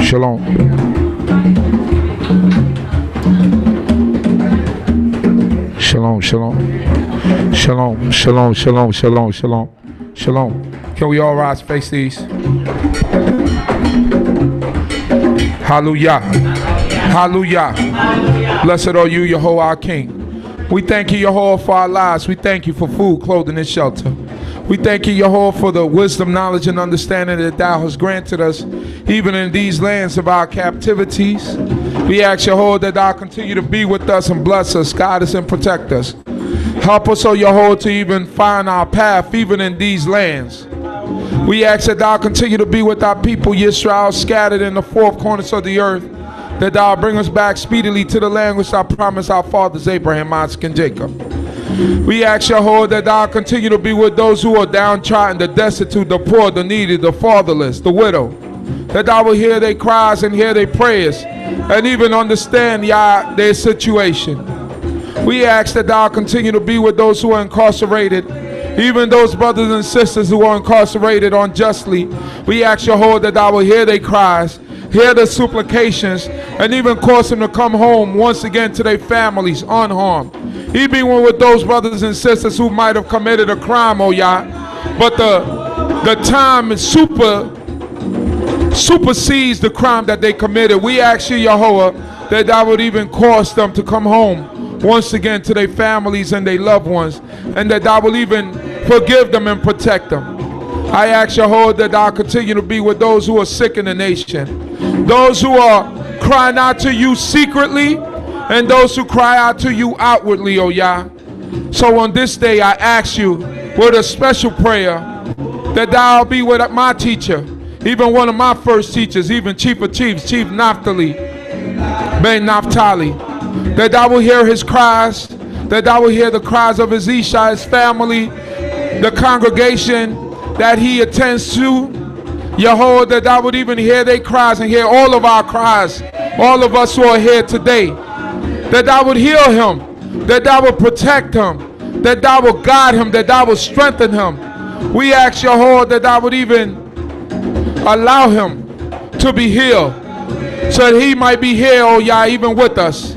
Shalom. Shalom, shalom. Shalom, shalom, shalom, shalom, shalom. Shalom. Can we all rise, face these? Hallelujah. Hallelujah. Blessed are you, Yehovah our King. We thank you, Yehovah, for our lives. We thank you for food, clothing, and shelter. We thank you, Yehovah, for the wisdom, knowledge, and understanding that thou hast granted us, even in these lands of our captivities. We ask, Yehovah, that thou continue to be with us and bless us, guide us, and protect us. Help us, O Yehovah, to even find our path, even in these lands. We ask that thou continue to be with our people, Yisrael, scattered in the four corners of the earth, that thou bring us back speedily to the land which thou promised our fathers Abraham, Isaac, and Jacob. We ask, Yehovah, that thou continue to be with those who are downtrodden, the destitute, the poor, the needy, the fatherless, the widow, that thou will hear their cries and hear their prayers, and even understand, Yah, their situation. We ask that thou continue to be with those who are incarcerated, even those brothers and sisters who are incarcerated unjustly. We ask, Yehovah, that thou will hear their cries, hear their supplications, and even cause them to come home once again to their families unharmed. Even with those brothers and sisters who might have committed a crime, oh Yah, but the time is supersedes the crime that they committed. We ask you, Yehovah, that thou would even cause them to come home once again to their families and their loved ones, and that thou will even forgive them and protect them. I ask, Yehovah, that thou continue to be with those who are sick in the nation, those who are crying out to you secretly, and those who cry out to you outwardly, oh Yah. So on this day, I ask you with a special prayer that thou be with my teacher, even one of my first teachers, even Chief of Chiefs, Chief Naphtali, Ben Naphtali, that thou will hear his cries, that thou will hear the cries of his Issachar, his family, the congregation that he attends to. Yehovah, that thou would even hear their cries and hear all of our cries, all of us who are here today, that thou would heal him, that thou would protect him, that thou would guide him, that thou would strengthen him. We ask, Yehovah, that thou would even allow him to be healed, so that he might be here, oh Yah, even with us.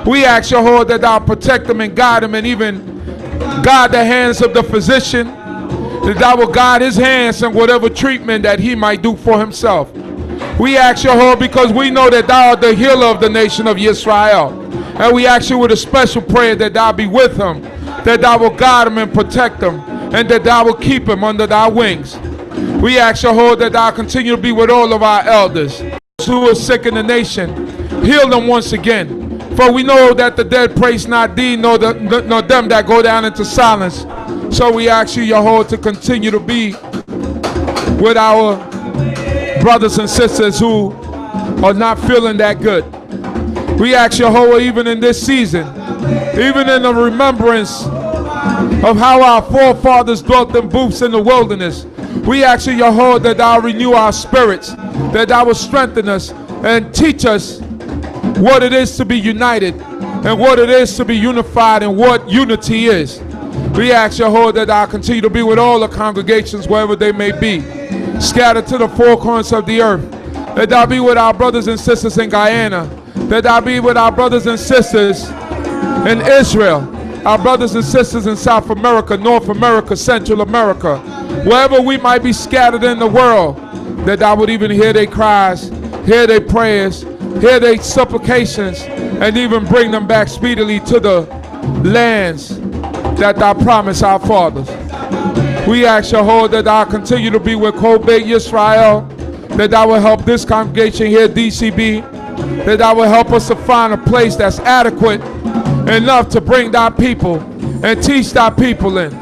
We ask, Yehovah, that thou protect him and guide him, and even guide the hands of the physician, that thou will guide his hands in whatever treatment that he might do for himself. We ask, Yehovah, because we know that thou art the healer of the nation of Yisrael. And we ask you with a special prayer that thou be with him, that thou will guide him and protect him, and that thou will keep him under thy wings. We ask, Yehovah, that thou continue to be with all of our elders, those who are sick in the nation. Heal them once again. For we know that the dead praise not thee, nor them that go down into silence. So we ask you, Yehovah, to continue to be with our brothers and sisters who are not feeling that good. We ask, Yehovah, even in this season, even in the remembrance of how our forefathers dwelt in booths in the wilderness, we ask you, Yehovah, that thou renew our spirits, that thou will strengthen us and teach us what it is to be united and what it is to be unified and what unity is. We ask, Yehovah, that thou continue to be with all the congregations wherever they may be, scattered to the four corners of the earth, that thou be with our brothers and sisters in Guyana, that thou be with our brothers and sisters in Israel, our brothers and sisters in South America, North America, Central America, wherever we might be scattered in the world, that thou would even hear their cries, hear their prayers, hear their supplications, and even bring them back speedily to the lands that thou promised our fathers. We ask, Yehovah, that thou continue to be with Congregational Yisrael, that thou will help this congregation here, D.C.B, that thou will help us to find a place that's adequate enough to bring thy people and teach thy people in.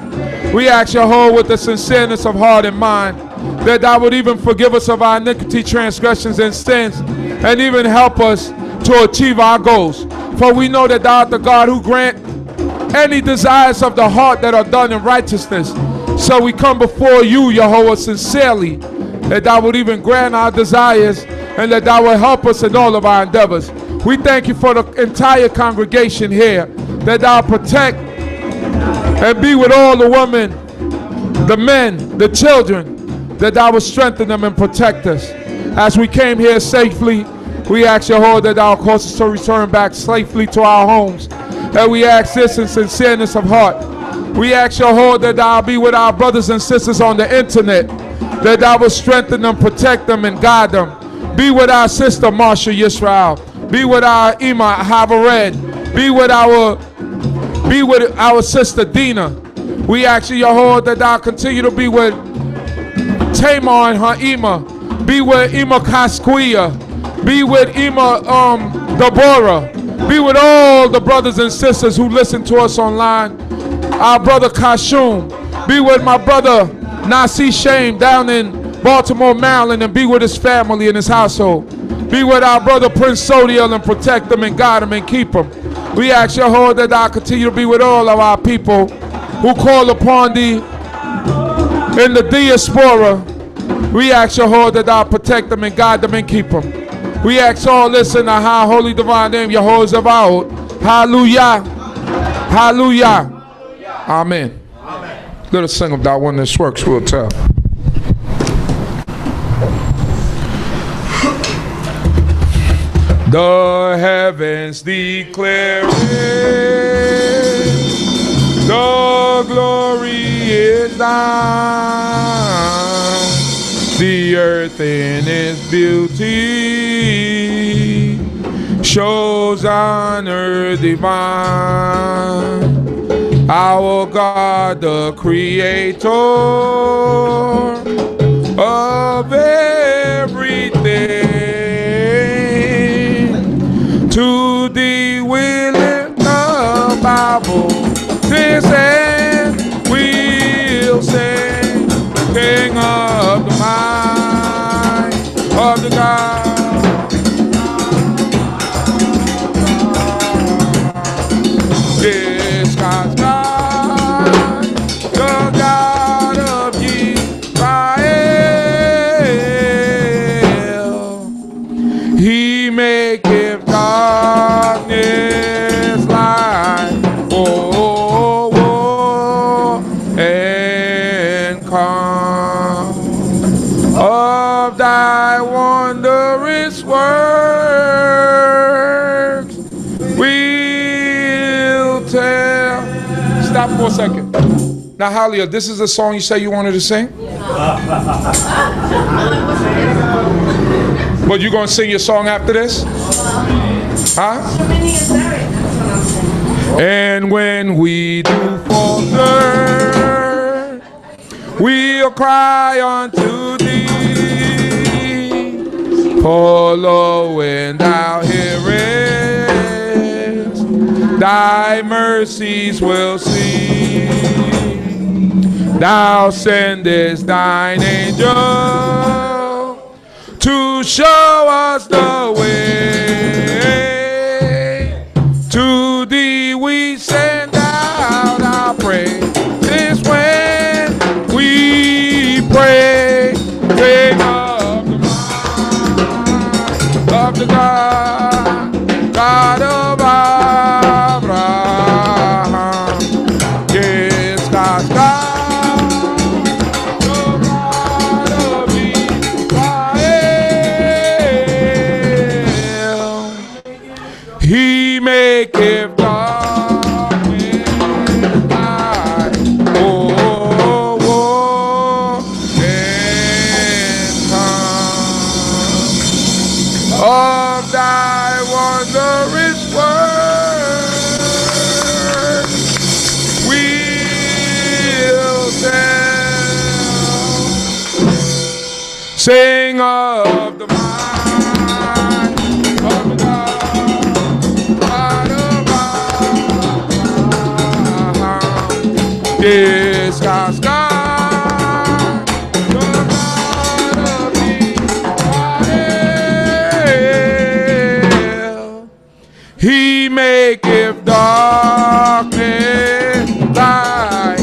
We ask, Yehovah, with the sincereness of heart and mind, that thou would even forgive us of our iniquity, transgressions, and sins, and even help us to achieve our goals. For we know that thou art the God who grant any desires of the heart that are done in righteousness. So we come before you, Yehovah, sincerely, that thou would even grant our desires and that thou would help us in all of our endeavors. We thank you for the entire congregation here, that thou protect and be with all the women, the men, the children, that thou would strengthen them and protect us. As we came here safely, we ask Yahweh that thou cause us to return back safely to our homes. And we ask this in sincereness of heart. We ask Yahweh that thou be with our brothers and sisters on the internet, that thou will strengthen them, protect them, and guide them. Be with our sister Marsha Yisrael. Be with our Ima Havared. Be with our sister Dina. We ask you, Yahweh, that thou continue to be with Tamar and her Ima. Be with Ima Kaskuya. Be with Ima Deborah. Be with all the brothers and sisters who listen to us online. Our brother Kashum. Be with my brother Nasi Shame down in Baltimore, Maryland, and be with his family and his household. Be with our brother Prince Sodiel and protect them and guide them and keep them. We ask Yahweh that thou continue to be with all of our people who call upon thee in the diaspora. We ask Yahweh that thou protect them and guide them and keep them. We ask all this in the high, holy, divine name, Yahweh Zavaot. Hallelujah. Hallelujah. Amen. Let us sing about when this works, we'll tell. The heavens declare it, the glory is thine, the earth in its beauty shows honor divine. Our God, the creator of everything, to thee we lift up our voices and we'll sing, King of the might of the God. Yes, God's God, the God of Yisrael. He maketh darkness light, and calm. Of thy wondrous works we'll tell. Stop for a second. Now, Halia, this is the song you say you wanted to sing? But you gonna sing your song after this? Huh? And when we do falter, we'll cry unto thee. For lo, when thou hearest, thy mercies will see. Thou sendest thine angel to show us the way. To thee we send out our praises when we pray. King of the might of the God, God of Abraham. Yes, God's God. He maketh darkness light, and calm. Of thy wondrous works we'll tell. Sing of the might of the God. Yes, God's God, the God of Israel. He maketh darkness light,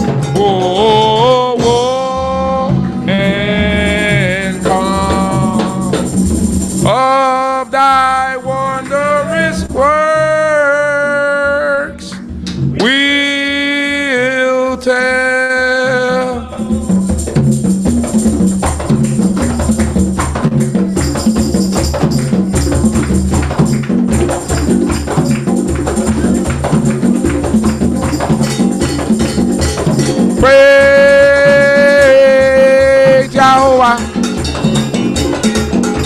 and calm. Yahweh.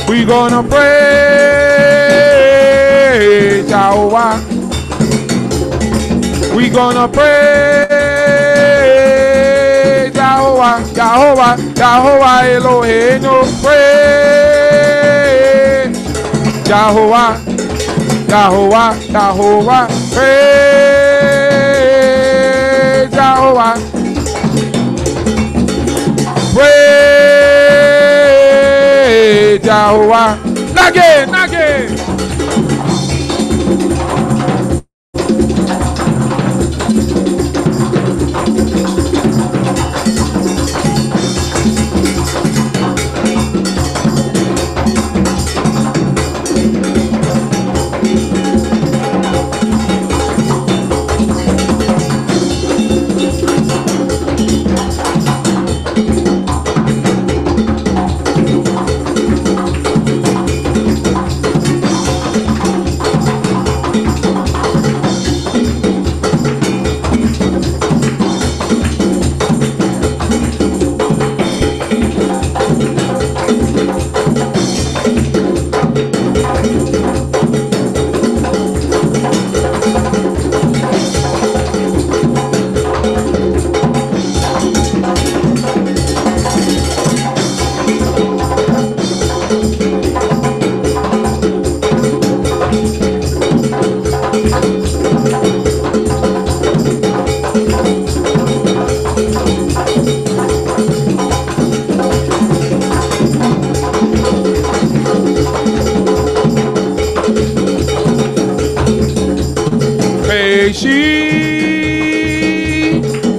We gonna praise Yahweh. We gonna praise Yahweh, Yahweh, Yahweh Eloheinu. Praise Yahweh, Yahweh, Yahweh. Praise Yahweh. Praise Yahweh. Again, again.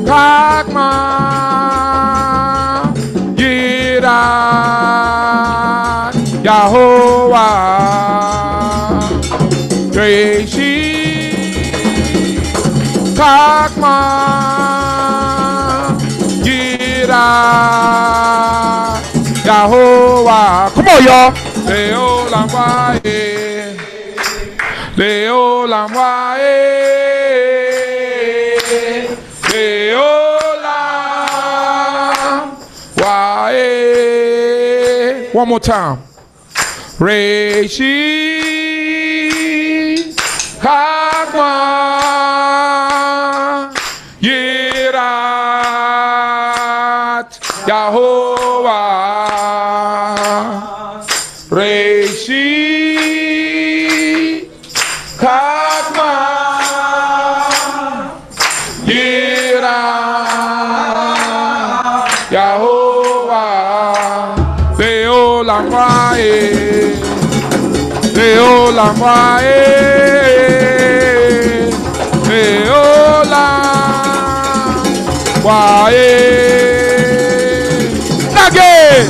CHOKMAH Yeriel Yahovah CHOKMAH Yeriel Yahovah. Come on, y'all. Leolam Wae, Leolam Wae, Leolam Wae. One more time. Reishi CHOKMAH Yirat Yahovah. Reishi CHOKMAH Yirat Yahovah. Leolam Wae, Leolam Wae, Leolam Wae. Again.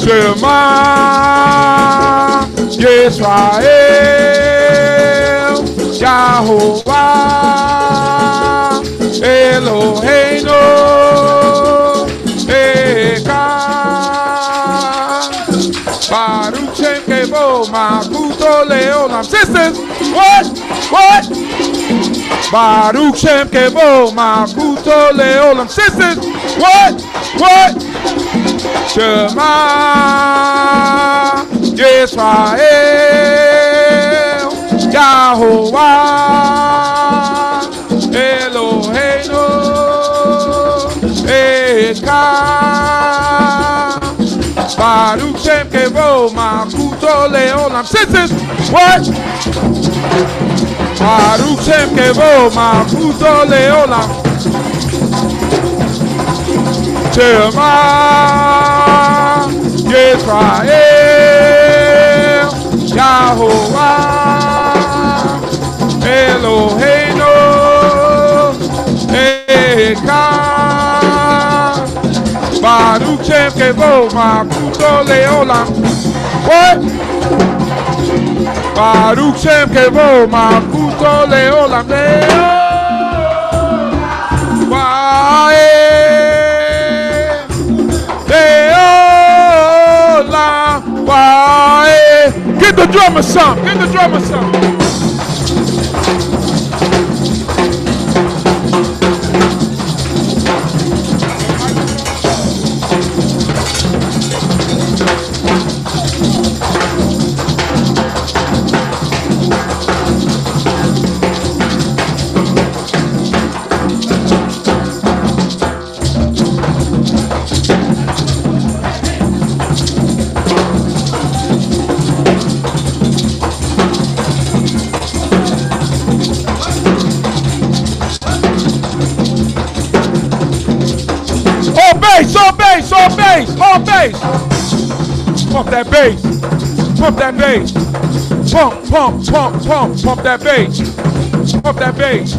Shema Yisrael Yahovah Eloheinu Echad Baruch Shem Kevo Makuto Leolam. Sisters, what? Baruch Shem Kevo Makuto Leolam. Sisters, what? Shema Yisrael Yahovah Eloheinu Echad Baruch Shem Kevo Makuto Leolam. Sisters, what? Baruch Shem Kevo Makuto Leolam. Shema Yisrael Yahovah Eloheinu Echad Baruch Shem Kevo Makuto Leolam. What? Baruch Shem Kevo Malkuto Leolam Leolam. Get the drummer some. Get the drummer some. All bass. Pump that bass. Pump that bass. Pump that bass. Pump that bass.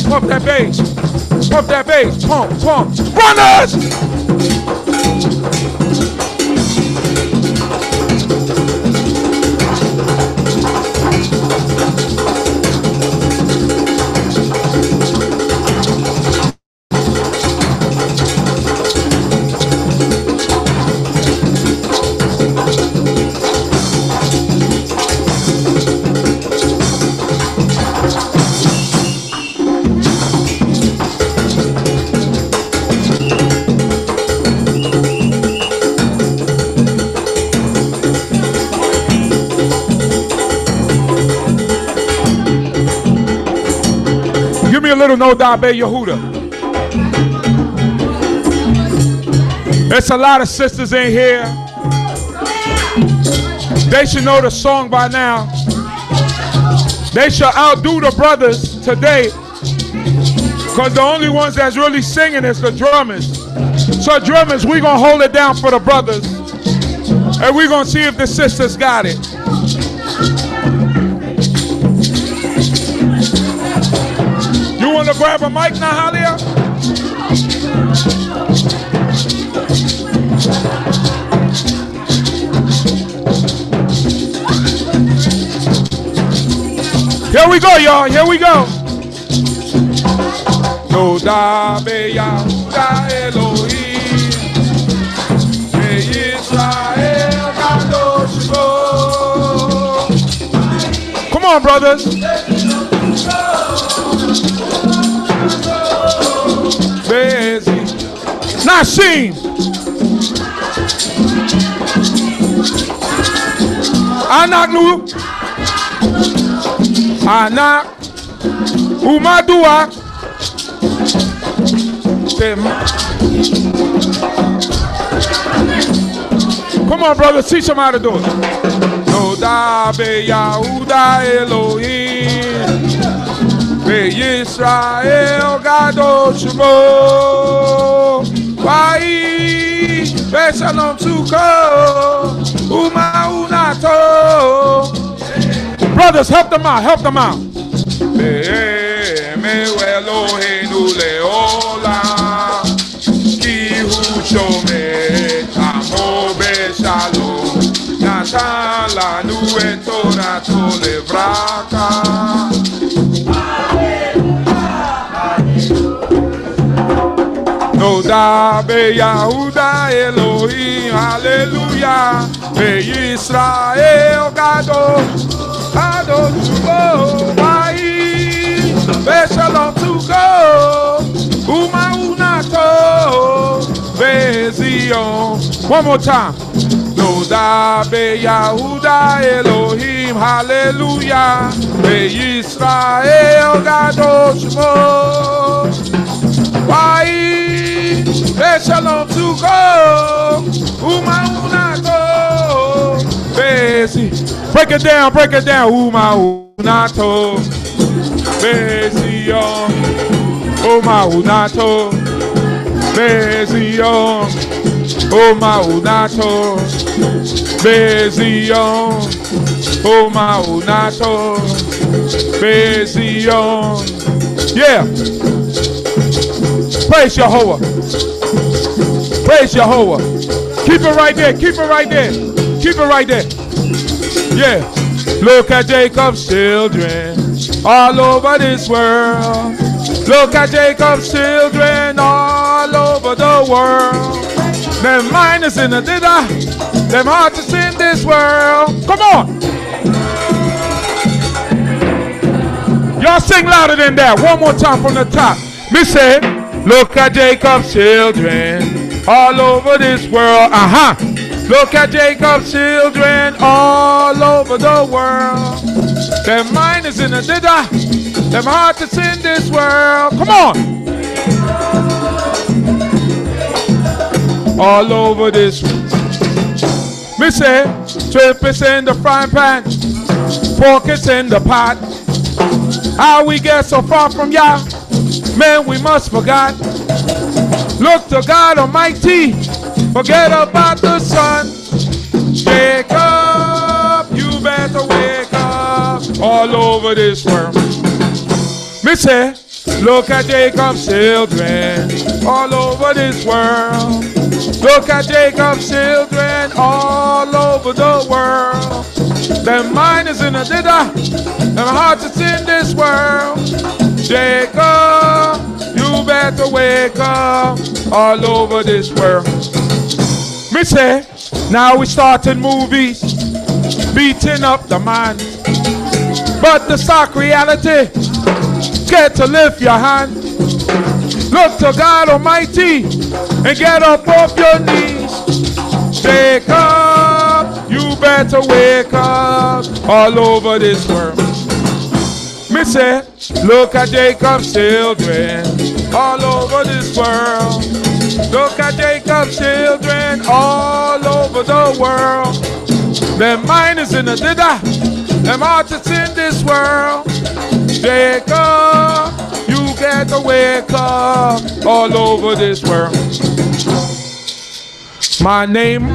Pump that bass. Pump that bass. Pump. Runners! A little no Da Be Yehuda. There's a lot of sisters in here. They should know the song by now. They should outdo the brothers today, because the only ones that's really singing is the drummers. So drummers, we gonna hold it down for the brothers, and we gonna see if the sisters got it. You want to grab a mic now, Halia? Here we go, y'all. Here we go. No Da Be Yehuda Elohim, Be Yisrael Kadosh Bo. Come on, brothers. Nashim. Anak nu. Anak. Umadua. Come on, brothers. Teach them how to do it. No Da Be Yehuda Elohim, Be Yisrael Kadosh Bo. Be Shalom Tuko, Uma Unato. Brothers, help them out, help them out. Be Elohenu Leola, Ki Hu Shome, Amo Be Shalom, Natan Lanu Et Torah Tolevraka. No Da Be Yehuda Elohim, hallelujah. Be Yisrael Kadosh Bo. Be Shalom Tuko, Uma Unato, Be Zion. One more time. No Da Be Yehuda Elohim, hallelujah. Be Yisrael Kadosh Bo. Be Shalom Tuko, Uma Unato, Bezi. Break it down, Uma Unato, Bezion, Uma Unato, Bezion, Uma Unato, Bezion, Uma Unato, Bezion. Yeah. Praise Yehovah. Praise Yehovah. Keep it right there. Keep it right there. Keep it right there. Yeah. Look at Jacob's children all over this world. Look at Jacob's children all over the world. Them mind is in the dither, them heart is in this world. Come on. Y'all sing louder than that. One more time from the top. Me say, look at Jacob's children all over this world. Look at Jacob's children all over the world. Their mind is in the dither, their heart is in this world. Come on. All over this world. Me say, shrimp is in the frying pan, pork is in the pot. How we get so far from Yah, man, we must forget. Look to God Almighty, forget about the sun. Jacob, you better wake up. All over this world. Me say, look at Jacob's children all over this world. Look at Jacob's children all over the world. Their mind is in a dither, their heart is in this world. Jacob, you better wake up. All over this world. Me say, now we starting movies, beating up the man. But the stark reality, get to lift your hand. Look to God Almighty and get up off your knees. Jacob, you better wake up. All over this world. Me say, look at Jacob's children all over this world. Look at Jacob's children all over the world. Their mind is in the dither, their heart is in this world. Jacob, you get to wake up. All over this world. My name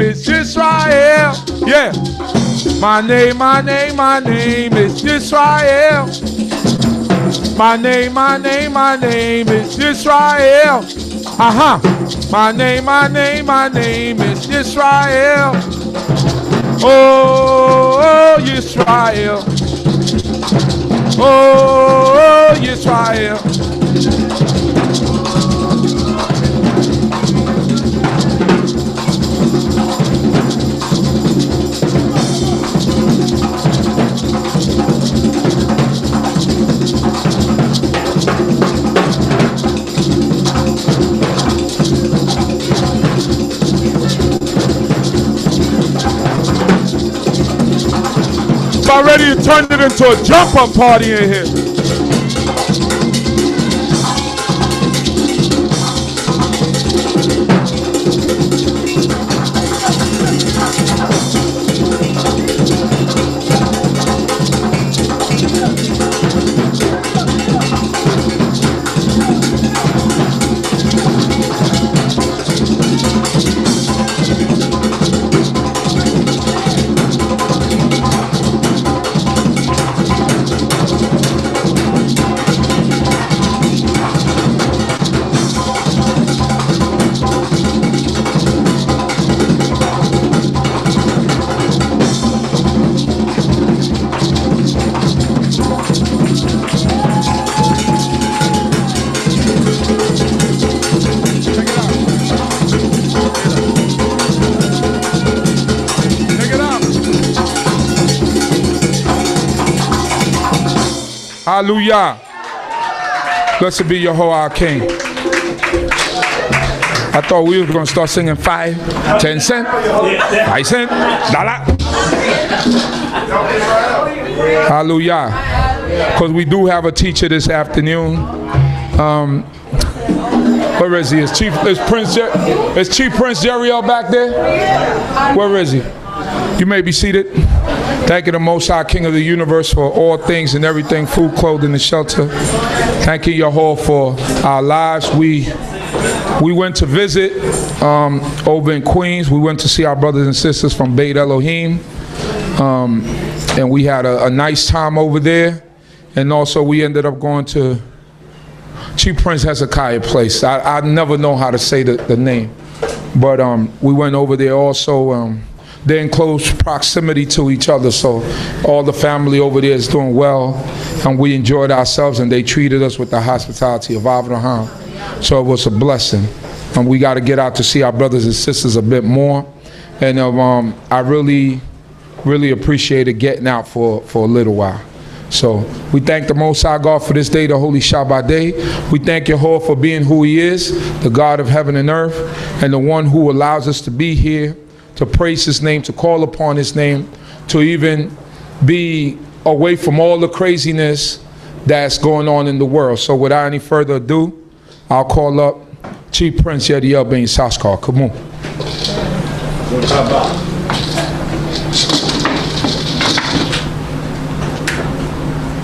is Yisrael. Yeah. My name is Yisrael. My name is Yisrael. My name is Yisrael. Oh, Yisrael. Oh, Yisrael. About ready to turn it into a jump-up party in here. Hallelujah. Blessed be Yahweh our King. I thought we were going to start singing 5, 10 cents, 5 cents, dollar. Hallelujah. Because we do have a teacher this afternoon. Where is he? Is Chief Prince Yeriel back there? Where is he? You may be seated. Thank you, the Most High King of the universe, for all things and everything, food, clothing, and shelter. Thank you, Yahweh, for our lives. We went to visit over in Queens. We went to see our brothers and sisters from Beit Elohim. And we had a nice time over there. And also we ended up going to Chief Prince Hezekiah place. I never know how to say the name. But we went over there also they're in close proximity to each other. So all the family over there is doing well, and we enjoyed ourselves, and they treated us with the hospitality of Abraham. So it was a blessing. And we got to get out to see our brothers and sisters a bit more. And I really appreciated getting out for a little while. So we thank the Most High God for this day, the Holy Shabbat day. We thank Yahuwah for being who He is, the God of heaven and earth, and the one who allows us to be here, to praise His name, to call upon His name, to even be away from all the craziness that's going on in the world. So without any further ado, I'll call up Chief Prince Yeriel ben Issachar. Come on.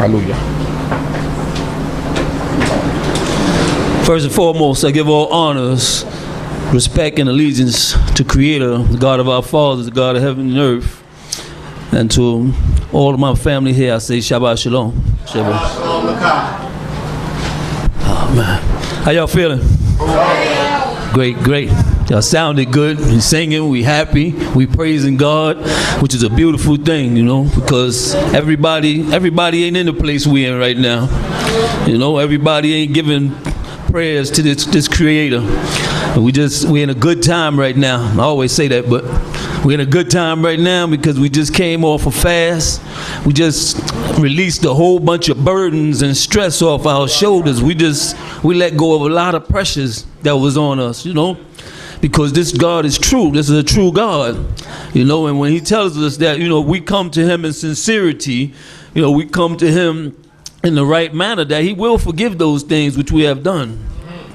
Hallelujah. First and foremost, I give all honors, respect, and allegiance to Creator, the God of our fathers, the God of heaven and earth. And to all of my family here, I say Shabbat Shalom. Shabbat. Oh, man. How y'all feeling? Great, great. Y'all sounded good. We singing, we happy, we praising God, which is a beautiful thing, you know, because everybody ain't in the place we in right now. You know, everybody ain't giving prayers to this Creator. We're in a good time right now. I always say that, but we're in a good time right now because we just came off a fast. We just released a whole bunch of burdens and stress off our shoulders. We let go of a lot of pressures that was on us, you know, because this God is true. This is a true God, you know, and when He tells us that, you know, we come to Him in sincerity, you know, we come to Him in the right manner, that He will forgive those things which we have done.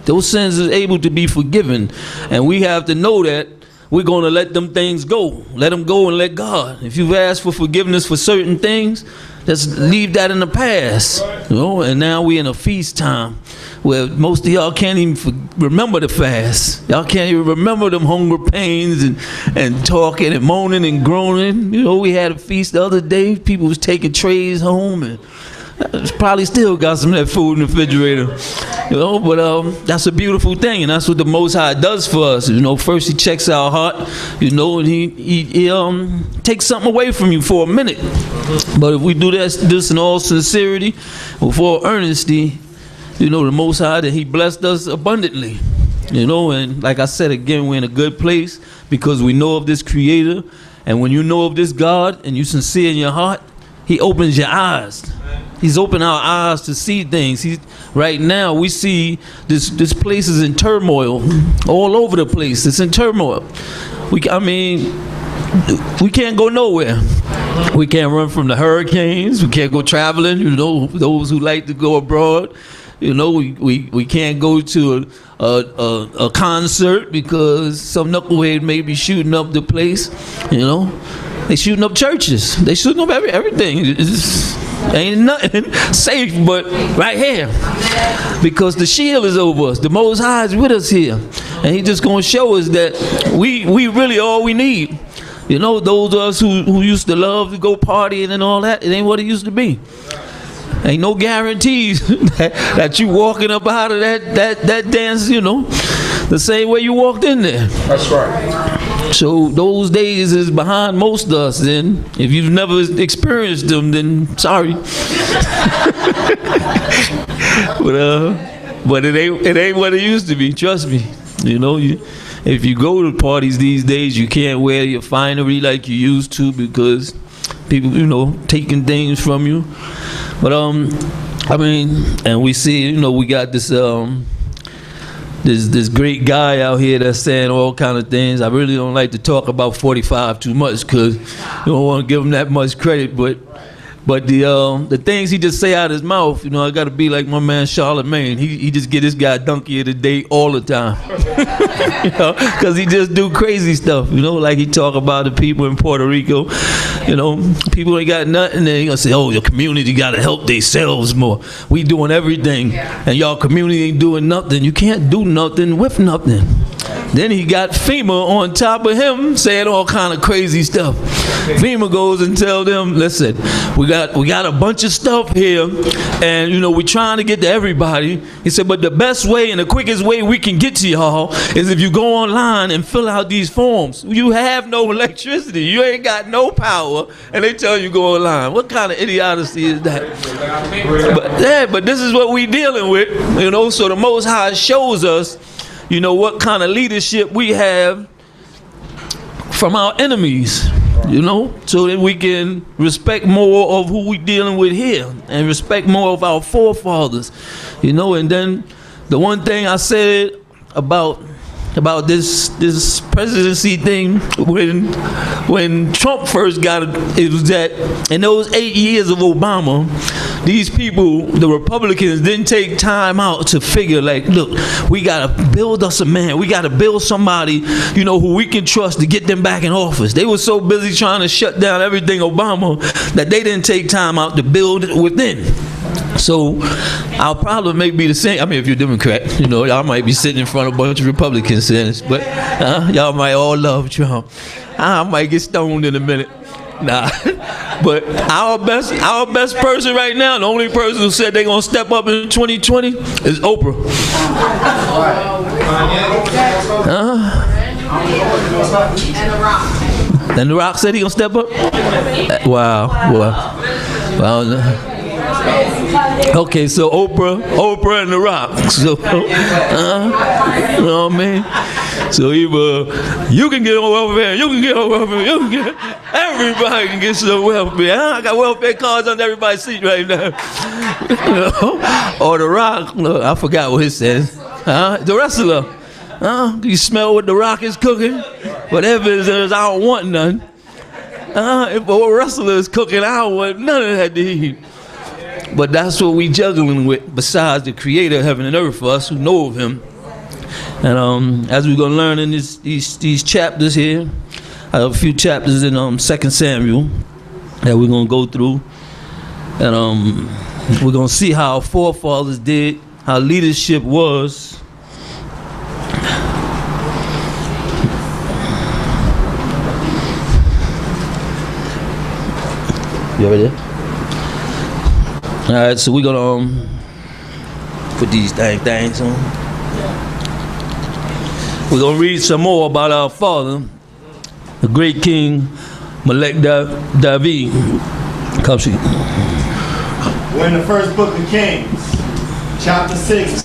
Those sins are able to be forgiven, and we have to know that we're going to let them things go. Let them go and let God. If you've asked for forgiveness for certain things, just leave that in the past. You know, and now we're in a feast time where most of y'all can't even remember the fast. Y'all can't even remember them hunger pains and talking and moaning and groaning. You know, we had a feast the other day. People was taking trays home, and probably still got some of that food in the refrigerator, you know, but that's a beautiful thing, and that's what the Most High does for us. You know, first He checks our heart, you know, and he takes something away from you for a minute. But if we do this in all sincerity, with all earnesty, you know, the Most High, that He blessed us abundantly, you know. And like I said again, we're in a good place because we know of this Creator, and when you know of this God and you sincere in your heart, He opens your eyes. He's opened our eyes to see things. Right now we see this place is in turmoil all over the place. It's in turmoil. We can't go nowhere. We can't run from the hurricanes. We can't go traveling. You know, those who like to go abroad. You know, we can't go to a concert because some knucklehead may be shooting up the place. You know, they shooting up churches. They shooting up everything. Ain't nothing safe but right here, because the shield is over us. The Most High is with us here, and He just gonna show us that we really all we need. You know, those of us who used to love to go partying and all that, it ain't what it used to be. Ain't no guarantees that you walking up out of that dance, you know, the same way you walked in there. That's right. So those days is behind most of us. Then if you've never experienced them, then sorry. But it ain't what it used to be. Trust me. You know, if you go to parties these days, you can't wear your finery like you used to because people, you know, taking things from you. But I mean, and we see, you know, we got this this great guy out here that's saying all kind of things. I really don't like to talk about 45 too much because I don't want to give him that much credit. But the things he just say out his mouth, you know, I got to be like my man Charlemagne. He just get this guy donkey of the day all the time, you know, because he just do crazy stuff, you know, like he talk about the people in Puerto Rico, you know, people ain't got nothing, and he gonna say, oh, your community got to help themselves more. We doing everything, and y'all community ain't doing nothing. You can't do nothing with nothing. Then he got FEMA on top of him saying all kind of crazy stuff. FEMA goes and tell them, listen, we got a bunch of stuff here, and you know, we're trying to get to everybody. He said, but the best way and the quickest way we can get to y'all is if you go online and fill out these forms. You have no electricity, you ain't got no power, and they tell you go online. What kind of idiocy is that? But this is what we dealing with, you know. So the Most High shows us, you know, what kind of leadership we have from our enemies, you know, so that we can respect more of who we dealing with here and respect more of our forefathers, you know. And then the one thing I said about this presidency thing when Trump first got it was that in those 8 years of Obama, these people, the Republicans, didn't take time out to figure, like, look, we gotta build us a man, we gotta build somebody, you know, who we can trust to get them back in office. They were so busy trying to shut down everything Obama that they didn't take time out to build within. So our problem may be the same. I mean, if you're Democrat, you know, y'all might be sitting in front of a bunch of Republican senators, but y'all might all love Trump. I might get stoned in a minute. Nah, but our best person right now, the only person who said they're gonna step up in 2020 is Oprah. And The Rock said he gonna step up. Wow. Okay, so Oprah and The Rock. So, you know what I mean? So either you can get on welfare, you can get on welfare, you can get, everybody can get some welfare. I got welfare cards on everybody's seat right now. You know? Or The Rock, look, I forgot what it says. The wrestler. You smell what The Rock is cooking? Whatever it is, I don't want none. If a wrestler is cooking, I don't want none of that to eat. But that's what we juggling with, besides the creator of heaven and earth, for us who know of him. And as we're going to learn in these chapters here, I have a few chapters in 2 Samuel that we're going to go through. And we're going to see how our forefathers did, how leadership was. You already there? All right, so we're gonna put these things on. We're gonna read some more about our father, the great King Melech David. Come see. We're in the first book of Kings, chapter 6.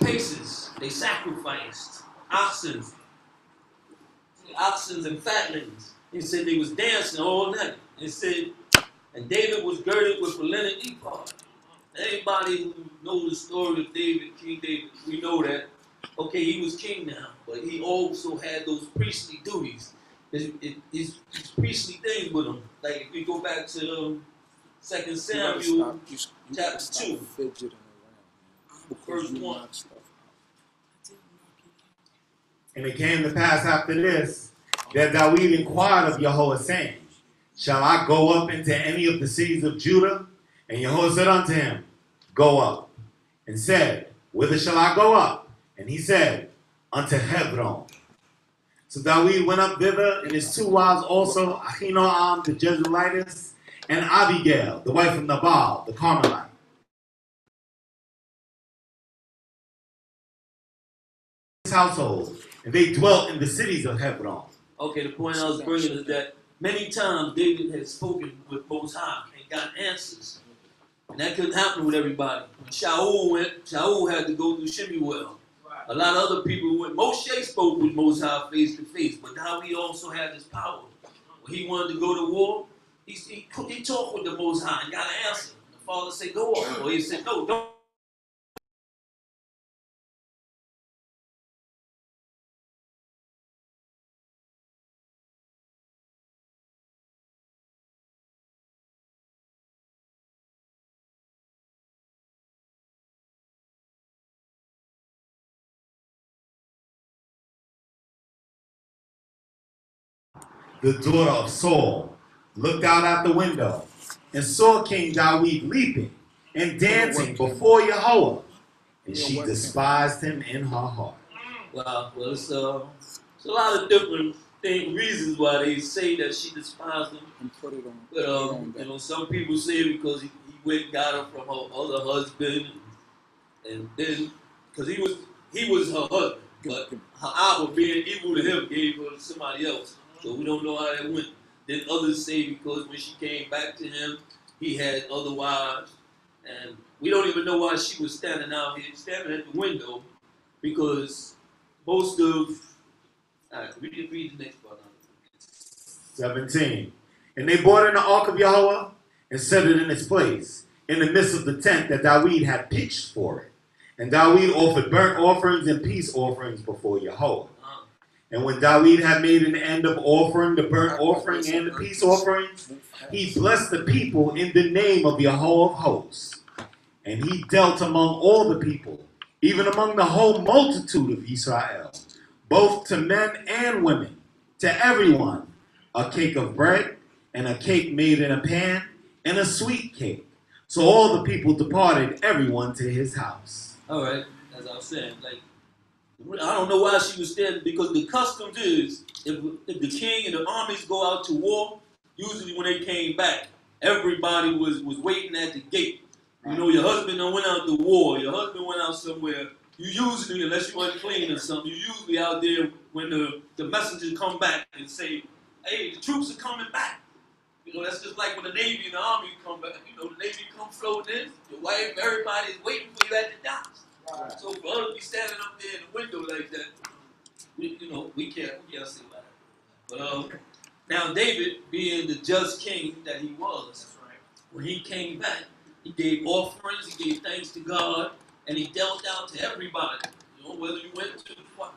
paces. They sacrificed oxen and fatlings. He said they was dancing all night. He said, and David was girded with a linen ephod. Anybody who knows the story of David, King David, we know that, okay, he was king now, but he also had those priestly duties. His priestly things with him. Like if we go back to 2 Samuel chapter 2, verse 1. And it came to pass after this, that David inquired of Yahweh, saying, shall I go up into any of the cities of Judah? And Yahweh said unto him, go up. And said, whither shall I go up? And he said, unto Hebron. So David went up thither, and his two wives also, Ahinoam the Jezreelitess, and Abigail, the wife of Nabal, the Carmelite. His household, and they dwelt in the cities of Hebron. Okay, the point I was bringing is that many times David had spoken with Most High and got answers. And that couldn't happen with everybody. When Shaul went, Shaul had to go through Shemuel. A lot of other people went. Moshe spoke with Most High face to face, but David also had this power. When he wanted to go to war, he talked with the Most High and got an answer. The Father said, go on. Or he said, no, don't. The daughter of Saul looked out at the window and saw King David leaping and dancing before Yahweh, and she despised him in her heart. Wow, well, it's a lot of different reasons why they say that she despised him. But you know, some people say because he went and got her from her other husband, and then because he was her husband, but her Abba being equal to him gave her to somebody else. So we don't know how that went. Then others say because when she came back to him, he had other wives. And we don't even know why she was standing out here, standing at the window, because most of... All right, we can read the next part. 17. And they brought in the ark of Yahweh and set it in its place, in the midst of the tent that David had pitched for it. And David offered burnt offerings and peace offerings before Yahweh. And when David had made an end of offering the burnt offering and the peace offerings, he blessed the people in the name of Yahweh of hosts. And he dealt among all the people, even among the whole multitude of Israel, both to men and women, to everyone, a cake of bread, and a cake made in a pan, and a sweet cake. So all the people departed, everyone to his house. All right, as I was saying, like, I don't know why she was standing, because the custom is, if the king and the armies go out to war, usually when they came back, everybody was waiting at the gate. You know, your husband done went out to war, your husband went out somewhere. You usually, unless you're unclean or something, you usually out there when the messengers come back and say, hey, the troops are coming back. You know, that's just like when the Navy and the Army come back. You know, the Navy come floating in, your wife, everybody's waiting for you at the docks. Right. So for us to be standing up there in the window like that, we can't say about it. But now David, being the just king that he was, when he came back, he gave offerings, he gave thanks to God, and he dealt out to everybody. You know, whether you went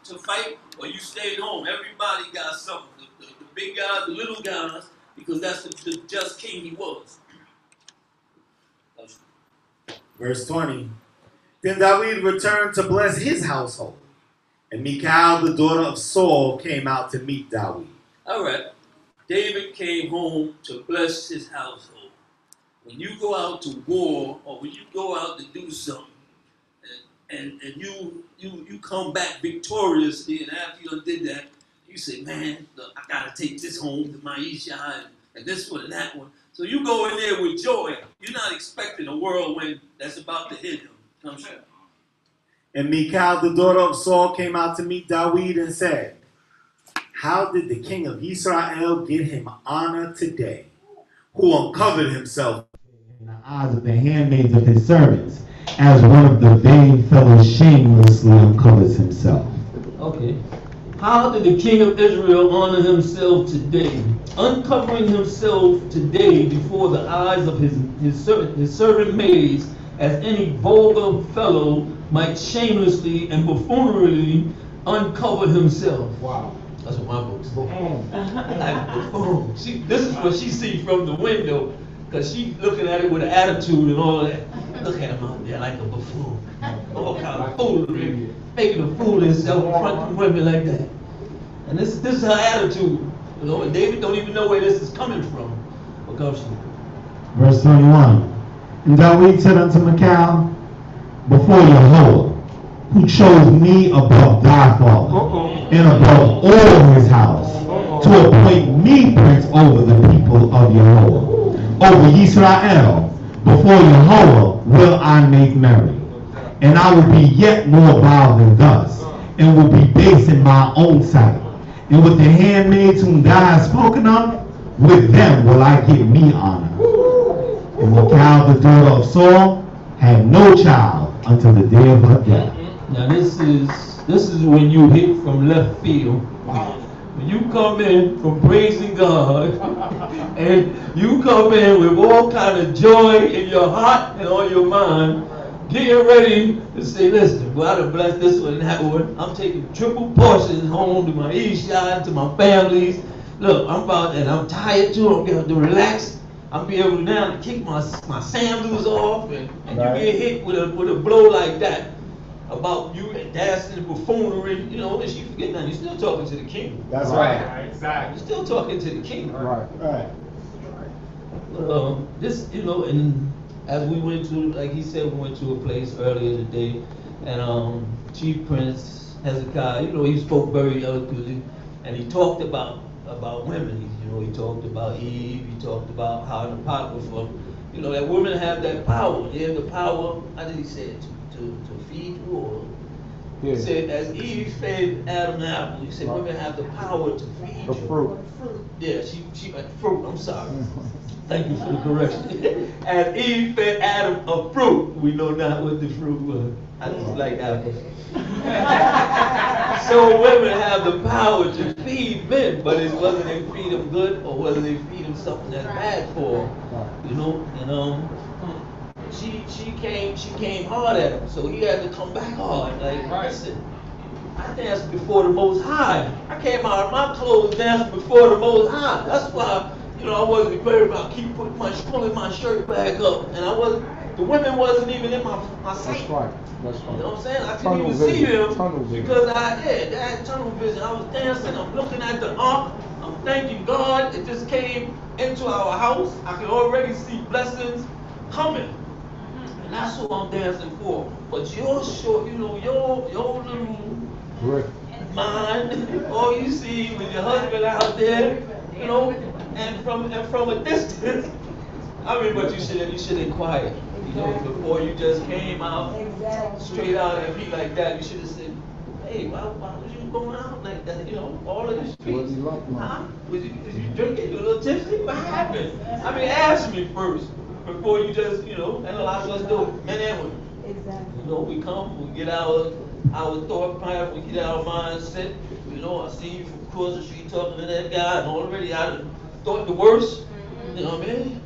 to fight or you stayed home, everybody got something. The big guys, the little guys, because that's the just king he was. Verse 20. Then David returned to bless his household, and Michal, the daughter of Saul, came out to meet David. All right. David came home to bless his household. When you go out to war, or when you go out to do something, and you come back victoriously, and after you did that, you say, man, look, I got to take this home to my Issachar, and this one and that one. So you go in there with joy. You're not expecting a whirlwind that's about to hit him. I'm sure. And Michal, the daughter of Saul, came out to meet David and said, how did the king of Yisrael get him honor today, who uncovered himself in the eyes of the handmaids of his servants, as one of the vain fellows shamelessly uncovers himself. Okay. How did the king of Israel honor himself today? Uncovering himself today before the eyes of his servant maids, as any vulgar fellow might shamelessly and buffoonery uncover himself. Wow. That's what my book says. Like buffoon. This is what she sees from the window, because she's looking at it with an attitude and all that. Look at him out there like a buffoon. All kind of foolery. Making a fool of himself in front of women like that. And this is her attitude. You know, and David don't even know where this is coming from. What comes from? Verse 21. And David said unto Michal, before Yahweh, who chose me above thy father, and above all his house, to appoint me prince over the people of Yahweh, over Yisrael, before Yahweh will I make merry. And I will be yet more vile than thus, and will be base in my own sight. And with the handmaids whom thou hast spoken of, with them will I give me honor. And Michal, the daughter of Saul, had no child until the day of her death. Now this is when you hit from left field. When you come in from praising God, and you come in with all kind of joy in your heart and on your mind, getting ready to say, listen, God will bless this one and that one. I'm taking triple portions home to my Issachar, to my families. Look, I'm tired too. I'm going to relax. I'll be able now to kick my sandals off, and right. You get hit with a blow like that about you dancing and buffoonery, you know, and you forget nothing. You're still talking to the king. That's right. Exactly. You're still talking to the king. Right. This, you know, and as we went to, like he said, we went to a place earlier today, and Chief Prince Hezekiah, you know, he spoke very eloquently, and he talked about women. He talked about Eve. He talked about how in the Apocrypha, you know, that women have that power. They have the power. How did he say it? To feed you, or he said as Eve fed Adam the apple. He said women have the power to feed the you. Fruit. Yeah, she fruit. I'm sorry. Thank you for the correction. As Eve fed Adam a fruit, we know not what the fruit was. I just like apples. So women have the power to feed men, but it's whether they feed them good or whether they feed them something that's bad for them. You know, and she came hard at him, so he had to come back hard. Like, listen, I danced before the Most High. I came out of my clothes dancing before the Most High. That's why, you know, I wasn't worried about pulling my shirt back up, and the women wasn't even in my sight. That's right. You know what I'm saying? I couldn't even see them because I had tunnel vision. I was dancing. I'm looking at the ark. I'm thanking God. It just came into our house. I could already see blessings coming. And that's what I'm dancing for. But your short, you know, your little mind, all you see with your husband out there, you know, and from a distance. I mean, but you should inquire. You know, before you just came out straight out at me like that, you should have said, hey, why was you going out like that? You know, all of the streets. Huh? Was you drinking? You a little tipsy? What happened? I mean, ask me first before you just, you know, analyze what's doing. Men and women. Exactly. You know, we come, we get our thought pattern, we get our mindset. You know, I see you from across the street talking to that guy, and already I thought the worst. You know what I mean?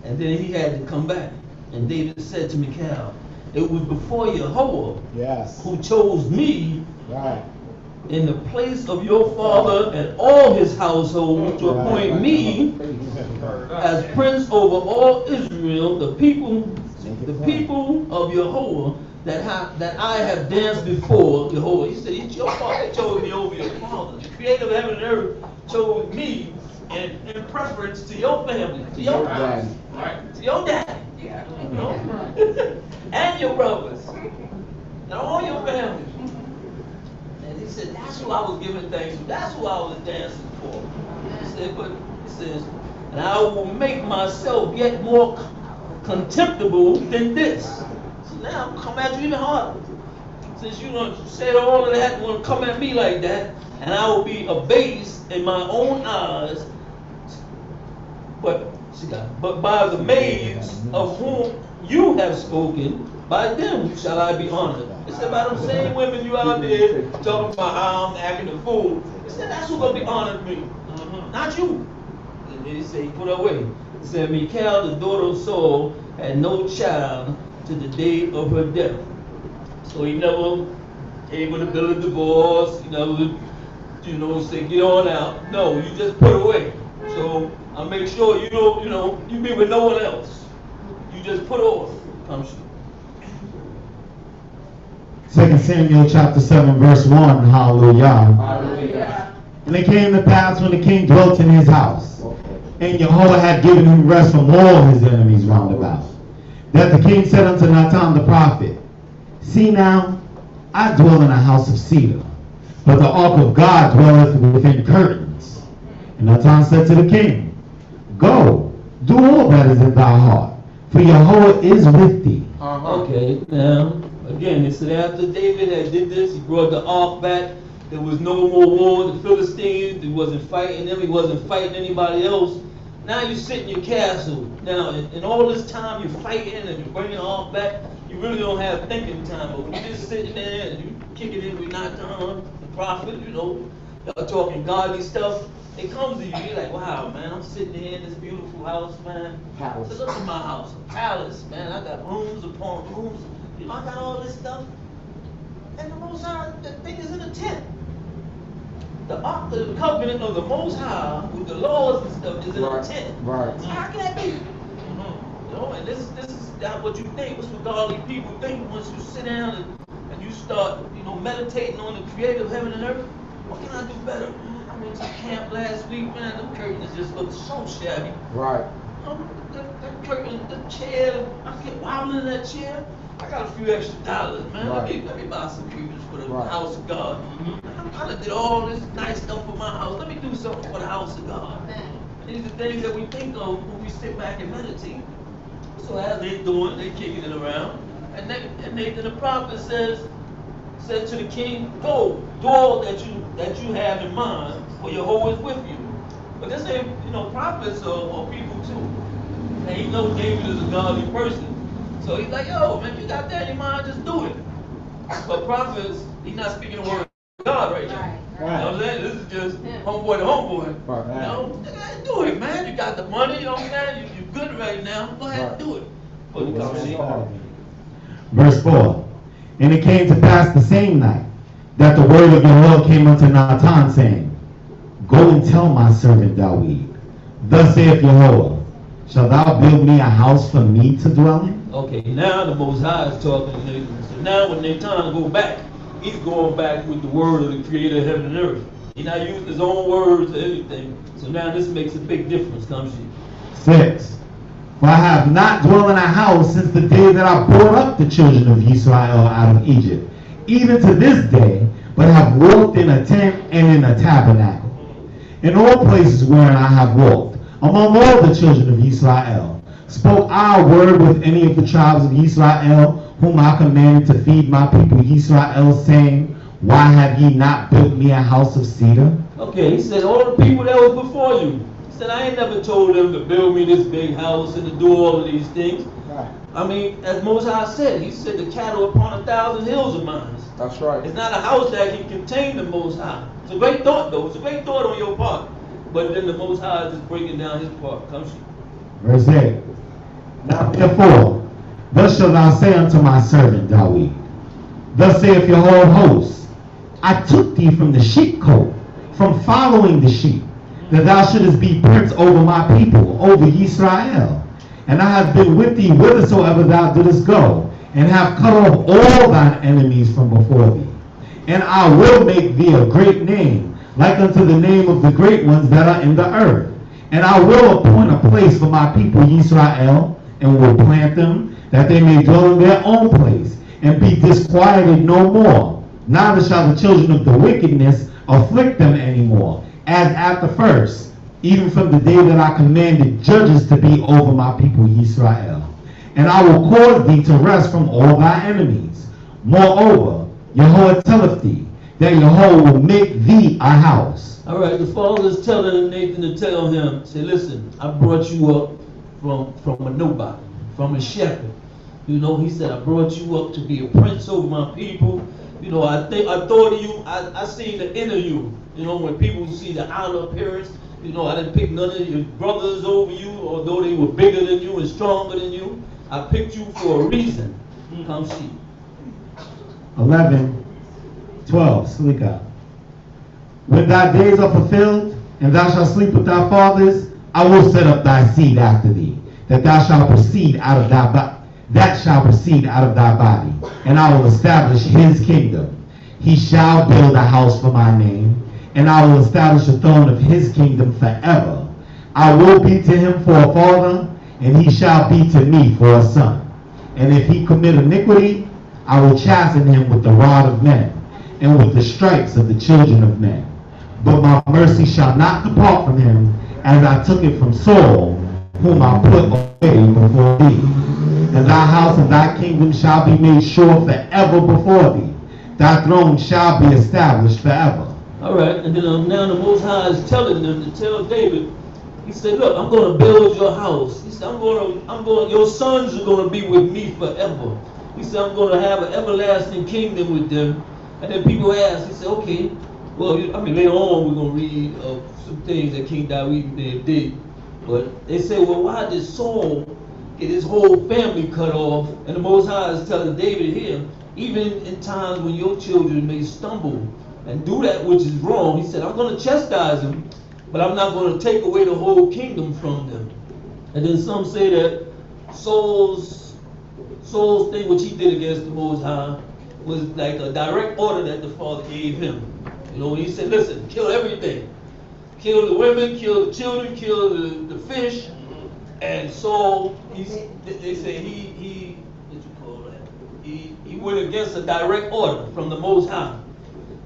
And then he had to come back. And David said to Michal, it was before Yahweh who chose me in the place of your father and all his household to appoint me as prince over all Israel, the people of Yahweh that I have danced before Yahweh. He said, it's your father. He chose me over your father. The creator of heaven and earth chose me in preference to your family, to your house, to your dad, you know? And your brothers, and all your family. And he said, that's who I was giving thanks to. That's who I was dancing for. He says, and I will make myself yet more contemptible than this. So now I'm coming at you even harder. Since you done said all of that and want to come at me like that, and I will be abased in my own eyes. But But by the maids of whom you have spoken, by them shall I be honored. He said, by them same women you out there talking about how I'm acting a fool. He said, that's who's going to be honored me, not you. And then he said, he put away. He said, Michal, the daughter of Saul, had no child to the day of her death. So he never gave her the bill of divorce. He never, said, get on out. No, you just put away. So I'll make sure you don't, you be with no one else. You just put off. Come shoot. 2 Samuel chapter 7 verse 1, hallelujah. Hallelujah. And it came to pass when the king dwelt in his house, and Jehovah had given him rest from all his enemies round about, that the king said unto Nathan the prophet, see now, I dwell in a house of cedar, but the ark of God dwelleth within curtains. And Nathan said to the king, go, do all that is in thy heart, for Jehovah is with thee. Okay, now, again, it said after David had did this, he brought the ark back. There was no more war. The Philistines, he wasn't fighting them. He wasn't fighting anybody else. Now you sit in your castle. Now, in all this time you're fighting and you're bringing the ark back, you really don't have thinking time. But when you're just sitting there and you kicking it with Nathan, the prophet, y'all talking godly stuff, it comes to you. You're like, wow, man, I'm sitting here in this beautiful house, man. Palace. So look at my house, a palace, man. I got rooms upon rooms. I got all this stuff. And the Most High, the thing is in a tent. The ark, the covenant of the Most High with the laws and stuff is in a tent. Right. So how can that be? And this is not what you think. What's what godly people think once you sit down and you start, meditating on the creator of heaven and earth. What can I do better? I went to camp last week, man. The curtains just look so shabby. Right. The curtain, the chair, I get wobbling in that chair. I got a few extra dollars, man. Right. Let me buy some curtains for the Right. house of God. I done did all this nice stuff for my house. Let me do something for the house of God. These are things that we think of when we sit back and meditate. So as they're doing, they're kicking it around. And the prophet said to the king, go, do all that you have in mind, for Jehovah is with you. But this ain't, prophets are people too. And he knows David is a godly person. So he's like, yo, man, you got that in mind, just do it. But prophets, he's not speaking the word of God right now. You know what I'm saying? This is just homeboy to homeboy. Right. Do it, man. You got the money, you know what I'm saying? You're good right now. Go ahead and do it. But you come see. Verse 4. And it came to pass the same night that the word of Yeriel came unto Nathan, saying, go and tell my servant David, thus saith Jehovah, shalt thou build me a house for me to dwell in? Okay, now the Most High is talking to Nathan. So now when Nathan go back, he's going back with the word of the creator of heaven and earth. He's not using his own words or anything. So now this makes a big difference, comes you. 6. For I have not dwelt in a house since the day that I brought up the children of Yisrael out of Egypt, even to this day, but have walked in a tent and in a tabernacle. In all places wherein I have walked, among all the children of Israel, spoke I a word with any of the tribes of Israel, whom I commanded to feed my people Israel, saying, why have ye not built me a house of cedar? Okay, he said, all the people that was before you. He said, I ain't never told them to build me this big house and to do all of these things. Right. I mean, as Moses said, he said, the cattle upon 1,000 hills of mine. That's right. It's not a house that can contain the Most High. It's a great thought, though. It's a great thought on your part. But then the Most High is just breaking down his part. Come see. Verse 8. Now therefore, thus shalt thou say unto my servant David, thus saith your whole host, I took thee from the sheepcote, from following the sheep, that thou shouldest be prince over my people, over Yisrael. And I have been with thee whithersoever thou didst go, and have cut off all thine enemies from before thee. And I will make thee a great name, like unto the name of the great ones that are in the earth. And I will appoint a place for my people Yisrael, and will plant them, that they may dwell in their own place, and be disquieted no more. Neither shall the children of the wickedness afflict them any more, as at the first, even from the day that I commanded judges to be over my people Yisrael. And I will cause thee to rest from all thy enemies. Moreover, Jehovah telleth thee, that Jehovah will make thee a house. All right, the father is telling Nathan to tell him, say, listen, I brought you up from a nobody, from a shepherd. You know, he said, I brought you up to be a prince over my people. You know, I thought of you, I seen the inner you. You know, when people see the outer appearance, you know, I didn't pick none of your brothers over you, although they were bigger than you and stronger than you. I picked you for a reason. Come see. 11, 12, Slika. When thy days are fulfilled, and thou shalt sleep with thy fathers, I will set up thy seed after thee, that thou shalt proceed out of thy body. That shall proceed out of thy body, and I will establish his kingdom. He shall build a house for my name, and I will establish the throne of his kingdom forever. I will be to him for a father, and he shall be to me for a son. And if he commit iniquity, I will chasten him with the rod of men, and with the stripes of the children of men. But my mercy shall not depart from him, as I took it from Saul, whom I put away before thee. And thy house and thy kingdom shall be made sure forever before thee. Thy throne shall be established forever. All right, and then now the Most High is telling them to tell David. He said, look, I'm going to build your house. He said, your sons are going to be with me forever. He said, I'm going to have an everlasting kingdom with them. And then people ask, he said, okay, well, later on we're going to read some things that King David may have did. But they say, well, why did Saul get his whole family cut off? And the Most High is telling David here, even in times when your children may stumble and do that which is wrong, he said, I'm going to chastise them, but I'm not going to take away the whole kingdom from them. And then some say that Saul's thing, which he did against the Most High, was like a direct order that the Father gave him. You know, he said, listen, kill everything. Kill the women, kill the children, kill the fish. And Saul, they say he went against a direct order from the Most High.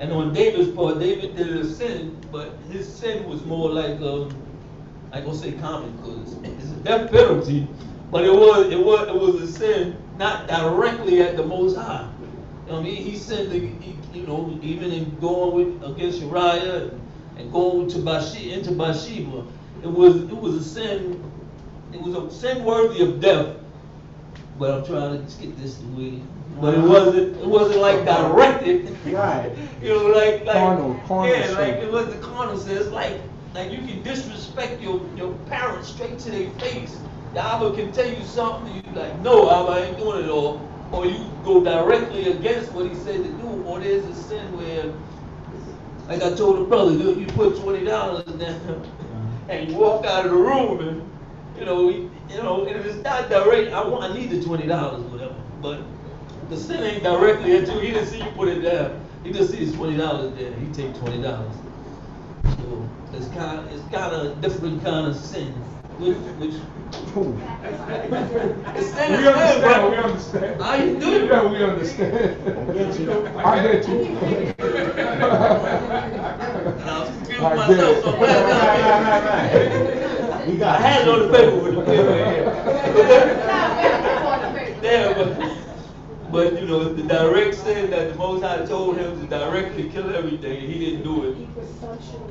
And on David's part, David did a sin, but his sin was more like, I ain't gonna say common because it's a death penalty, but it was a sin not directly at the Most High. You know what I mean? He sinned, even in going against Yeriel and going into Bathsheba, it was a sin. It was a sin worthy of death. But I'm trying to get this away. But it wasn't like directed. Right. You know, like carnal yeah, like it was the carnal sense. Like you can disrespect your parents straight to their face. The Abba can tell you something, and you like, no, Abba, I ain't doing it all. Or you go directly against what he said to do. Or there's a sin where, like I told the brother, you put $20 down and you walk out of the room, and and if it's not direct, I need the $20, whatever. But the sin ain't directly at you. He didn't see you put it down. He just sees $20 there. He take $20. So it's kind of different kind of sin. Which it's sin we understand. We understand. How you do? Yeah, we understand. I get you. And I was confused myself. So I had it on the paper with the paper yeah, but the direct sin that the Most High told him to directly kill everything, and he didn't do it.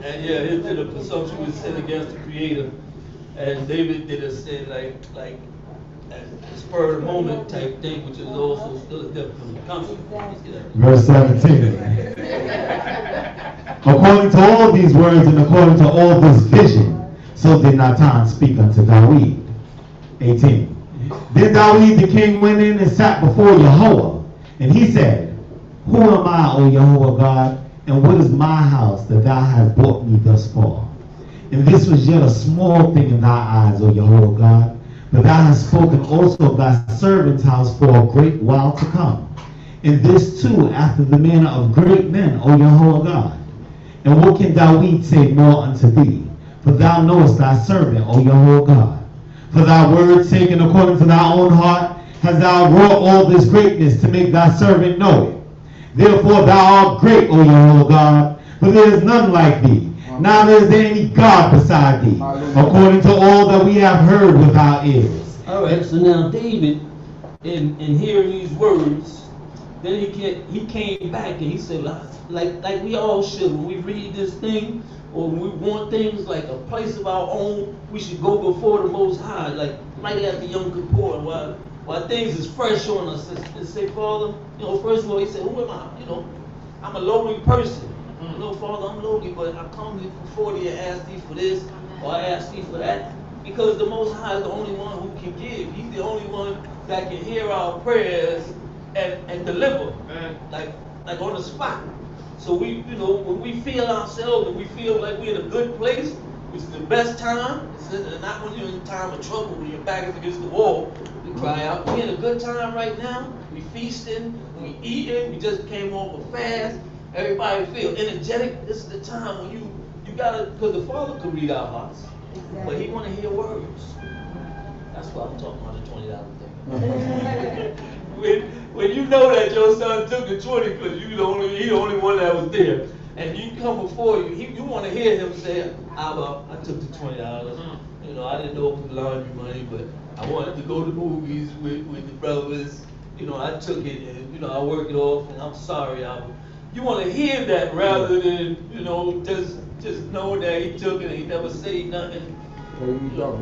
And yeah, he did a presumptuous sin against the Creator. And David did a sin like a spur of the moment type thing, which is also still a death penalty. Verse 17. According to all these words and according to all this vision, so did Nathan speak unto David. 18. Then David the king went in and sat before Yahweh, and he said, Who am I, O Yahweh God, and what is my house that thou hast brought me thus far? And this was yet a small thing in thy eyes, O Yahweh God, but thou hast spoken also of thy servant's house for a great while to come. And this too after the manner of great men, O Yahweh God. And what can David say more unto thee? For thou knowest thy servant, O Yahweh God. For thy word's sake and according to thy own heart hast thou wrought all this greatness to make thy servant know it. Therefore thou art great, O Yahweh God, for there is none like thee. Neither is there any God beside thee, according to all that we have heard with our ears. All right, so now David, in hearing these words, then he came back and he said, like we all should, when we read this thing, or when we want things like a place of our own, we should go before the Most High, like right after Yom Kippur, while things is fresh on us, and say, Father, you know, first of all, he said, who am I? You know, I'm a lowly person. You know, Father, I'm lowly, but I come before thee and ask thee for this, or I ask thee for that, because the Most High is the only one who can give. He's the only one that can hear our prayers and deliver, like on the spot. So we, you know, when we feel ourselves and we feel like we're in a good place, which is the best time, it's not when you're in time of trouble, when your back is against the wall, we cry out. We're in a good time right now. We feasting, we eating, we just came off a fast. Everybody feel energetic. This is the time when you gotta, because the Father could read our hearts, but He want to hear words. That's why I'm talking about the $20 thing. When you know that your son took the 20 because he the only one that was there, and you come before you want to hear him say, Abba, I took the $20. You know, I didn't know it was laundry money, but I wanted to go to movies with the brothers. You know, I took it and, you know, I worked it off, and I'm sorry, Abba. You want to hear that rather than, you know, just know that he took it and he never said nothing.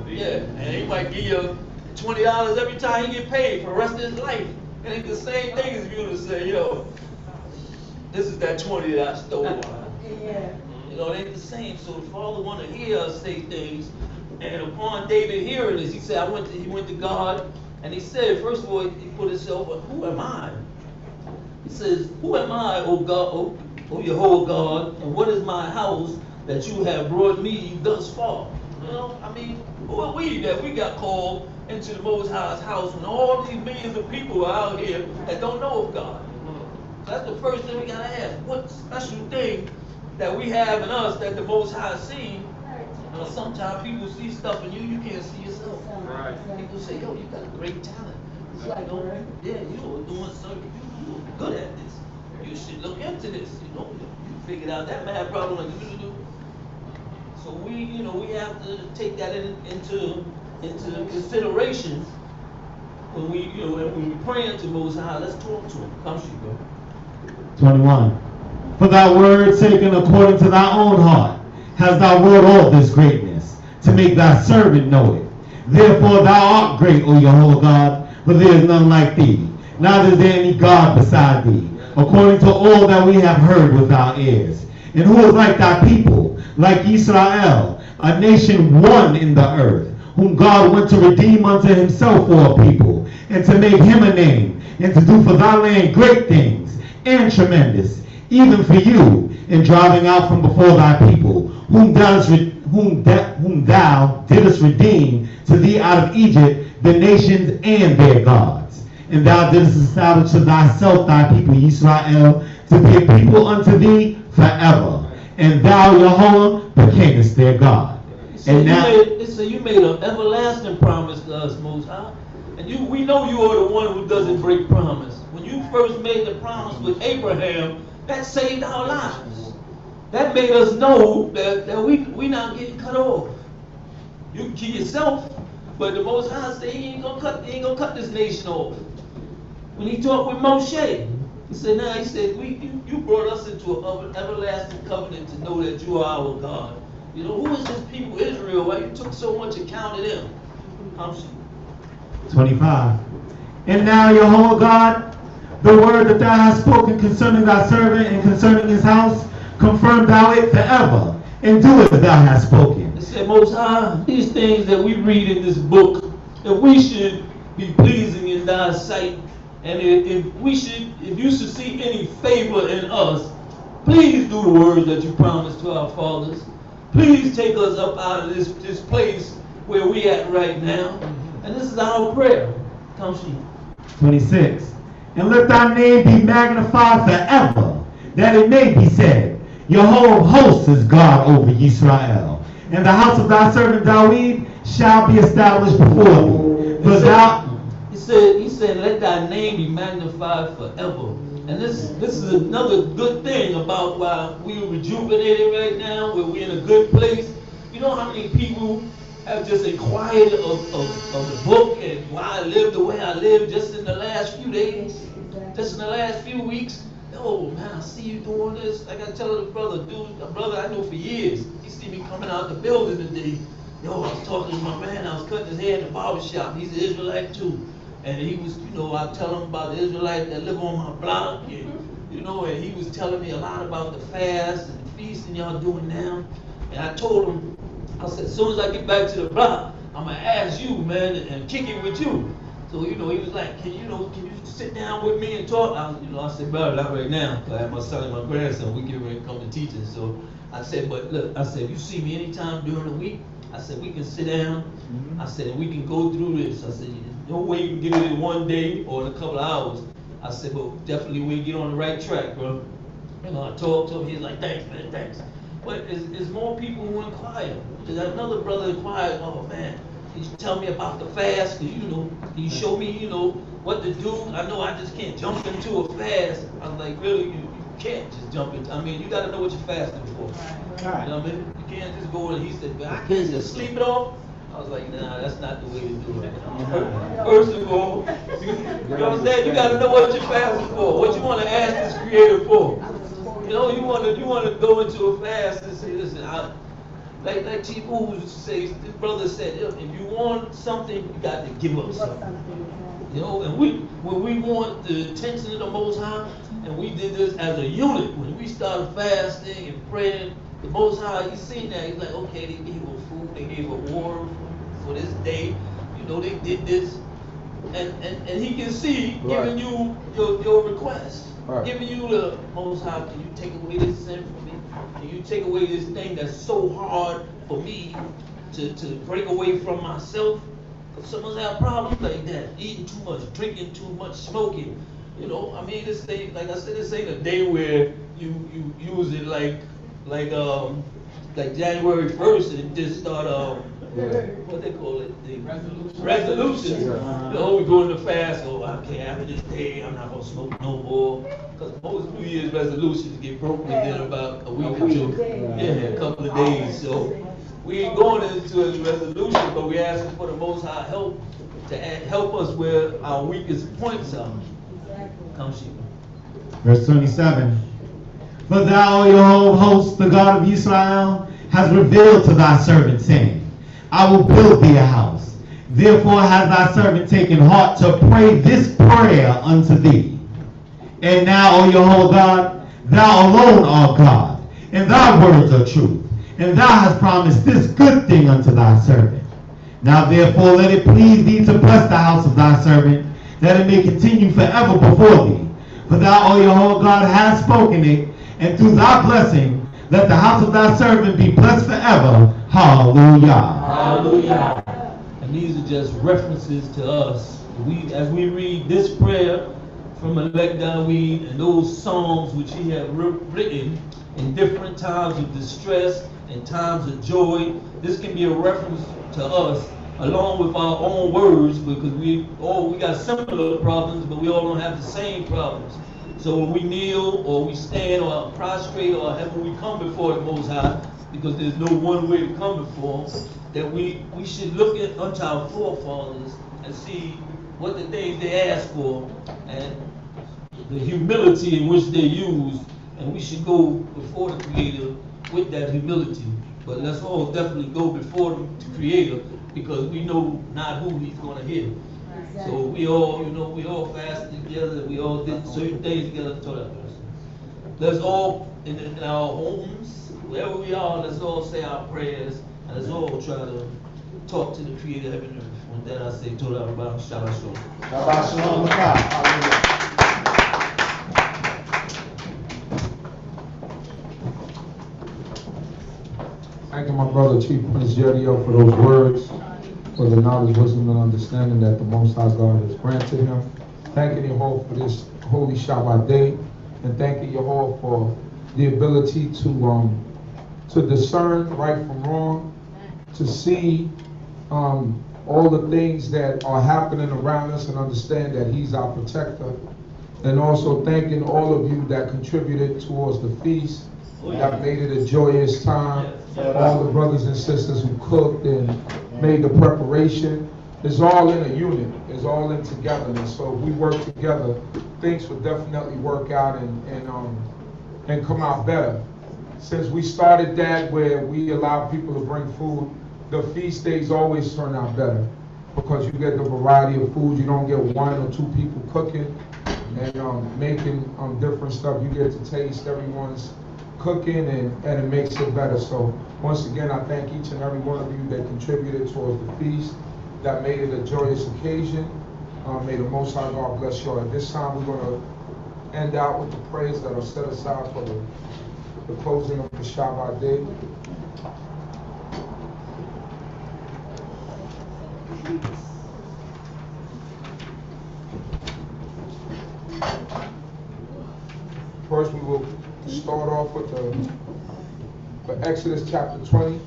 Yeah, and he might give you $20 every time he get paid for the rest of his life. And it's the same thing as you to say, yo, this is that 20 that I stole. Yeah. You know, it ain't the same. So the Father want to hear us say things. And upon David hearing this, he said, he went to God, and he said, first of all, he put himself, who am I? He says, who am I, O God, O Jehovah God, and what is my house that you have brought me thus far? You know, I mean, who are we that we got called into the Most High's house when all these millions of people are out here that don't know of God? So that's the first thing we gotta ask. What special thing that we have in us that the Most High seen? You know, sometimes people see stuff in you can't see yourself. Right. People say, yo, you got a great talent. It's like, oh, yeah, you're doing something. You're good at this. You should look into this. You know, you figured out that math problem like you do. So we, you know, we have to take that into consideration when we, you know, when we pray to Most High. Let's talk to Him. Come, she go. 21. For thy word taken according to thy own heart, has thou wrought all this greatness, to make thy servant know it. Therefore thou art great, O Jehovah God, for there is none like thee, neither is there any God beside thee, according to all that we have heard with our ears. And who is like thy people, like Yisrael, a nation one in the earth, whom God went to redeem unto himself for a people, and to make him a name, and to do for thy land great things, and tremendous, even for you, in driving out from before thy people, whom thou didst redeem to thee out of Egypt, the nations and their gods. And thou didst establish to thyself thy people Yisrael, to be a people unto thee forever. And thou, Yehovah, becamest their God. And now you made an everlasting promise to us, Most High. And we know you are the one who doesn't break promise. When you first made the promise with Abraham, that saved our lives. That made us know that we not getting cut off. You can kill yourself, but the Most High said he ain't gonna cut this nation off. When he talked with Moshe, he said, you brought us into an everlasting covenant to know that you are our God. You know, who is this people, Israel? Why you took so much account of them? 25. And now, Jehovah God, the word that thou hast spoken concerning thy servant and concerning his house, confirm thou it forever, and do as thou hast spoken. It said, Most High, these things that we read in this book, that we should be pleasing in thy sight, and if you should see any favor in us, please do the words that you promised to our fathers. Please take us up out of this place where we at right now. And this is our prayer. Come, she. 26. And let thy name be magnified forever, that it may be said, Jehovah of hosts is God over Yisrael. And the house of thy servant David shall be established before thee. For thou... He said, let thy name be magnified forever. And this is another good thing about why we're rejuvenated right now, where we're in a good place. You know how many people have just inquired of the book and why I live the way I live just in the last few days, just in the last few weeks? yo, man, I see you doing this. Like I tell the brother, dude, a brother I knew for years. He see me coming out the building today. Yo, I was talking to my man. I was cutting his hair in the barber shop. He's an Israelite too. And he was, you know, I tell him about the Israelites that live on my block. And, you know, and he was telling me a lot about the fast and the feasting y'all doing now. And I told him, I said, as soon as I get back to the block, I'm going to ask you, man, and kick it with you. So, you know, he was like, can you sit down with me and talk? I said, brother, not right now. I have my son and my grandson. We get ready to come to teaching. So I said, but look, I said, if you see me anytime during the week, I said, we can sit down. I said, we can go through this. I said, no way you can get it in one day or in a couple of hours. I said, but definitely we'll get on the right track, bro. You know, I talked to him. He's like, thanks, man, thanks. But it's more people who inquire. There's another brother inquired, oh, man, can you tell me about the fast? Cause, you know, can you show me, you know, what to do? I know I just can't jump into a fast. I was like, really, you can't just jump into. I mean, you got to know what you're fasting for. Right. You know what I mean? You can't just go and he said, I can't just sleep it off. I was like, nah, that's not the way to do it. First of all, you know what I'm saying? You got to know what you're fasting for. What you want to ask this Creator for. You know, you want to go into a fast and say, listen, like Chief Ooh says, this brother said, if you want something, you got to give up something. You know, and when we want the attention of the Most High, and we did this as a unit, when we started fasting and praying, the Most High, he's seen that. He's like, okay, they gave her food, they gave her water for this day. You know, they did this. And he can see giving you your request. Right. Giving you the Most High, can you take away this sin from me? Can you take away this thing that's so hard for me to break away from myself? Because some of us have problems like that. Eating too much, drinking too much, smoking. You know, I mean, this thing, like I said, this ain't a day where you use it like January 1st and just start what they call it, the resolutions. You know, we go in the fast. Oh, okay, after this day, I'm not gonna smoke no more. Because most New Year's resolutions get broken within about a week or two. Yeah, a couple of days. So we ain't going into a resolution, but we're asking for the Most High help to help us where our weakest points are. Come, Sheba. Verse 27. For thou, Yahweh host, the God of Yisrael, has revealed to thy servant, saying, I will build thee a house. Therefore has thy servant taken heart to pray this prayer unto thee. And now, O Yahweh God, thou alone art God, and thy words are truth. And thou hast promised this good thing unto thy servant. Now therefore let it please thee to bless the house of thy servant, that it may continue forever before thee. For thou, O Yahweh God, hast spoken it, and through thy blessing, let the house of thy servant be blessed forever. Hallelujah. Hallelujah. And these are just references to us. As we read this prayer from Elect David and those psalms which he had written in different times of distress and times of joy, this can be a reference to us along with our own words, because we got similar problems, but we all don't have the same problems. So when we kneel or we stand or prostrate or when we come before the Most High, because there's no one way to come before him, that we should look unto our forefathers and see what the things they asked for and the humility in which they used, and we should go before the Creator with that humility. But let's all definitely go before the Creator, because we know not who he's going to hear. So we all fasted together, we all did certain things together. Let's all, in our homes, wherever we are, let's all say our prayers, and let's all try to talk to the Creator of heaven and earth. With that I say, Torah, Shabbat, Shalom. Shabbat Shalom. Thank you, my brother, Chief Prince Yeriel, for those words, for the knowledge, wisdom, and understanding that the Most High God has granted him. Thanking you all for this holy Shabbat day, and thanking you all for the ability to discern right from wrong, to see all the things that are happening around us and understand that he's our protector. And also thanking all of you that contributed towards the feast, that made it a joyous time. All the brothers and sisters who cooked and made the preparation. It's all in a unit. It's all in togetherness. So if we work together, things will definitely work out and come out better. Since we started that where we allow people to bring food, the feast days always turn out better because you get the variety of food. You don't get 1 or 2 people cooking and making different stuff. You get to taste everyone's cooking and it makes it better. So once again, I thank each and every one of you that contributed towards the feast, that made it a joyous occasion. May the Most High God bless you all. At this time, we're going to end out with the prayers that are set aside for the closing of the Shabbat day. First, we will start off with the Exodus chapter 20,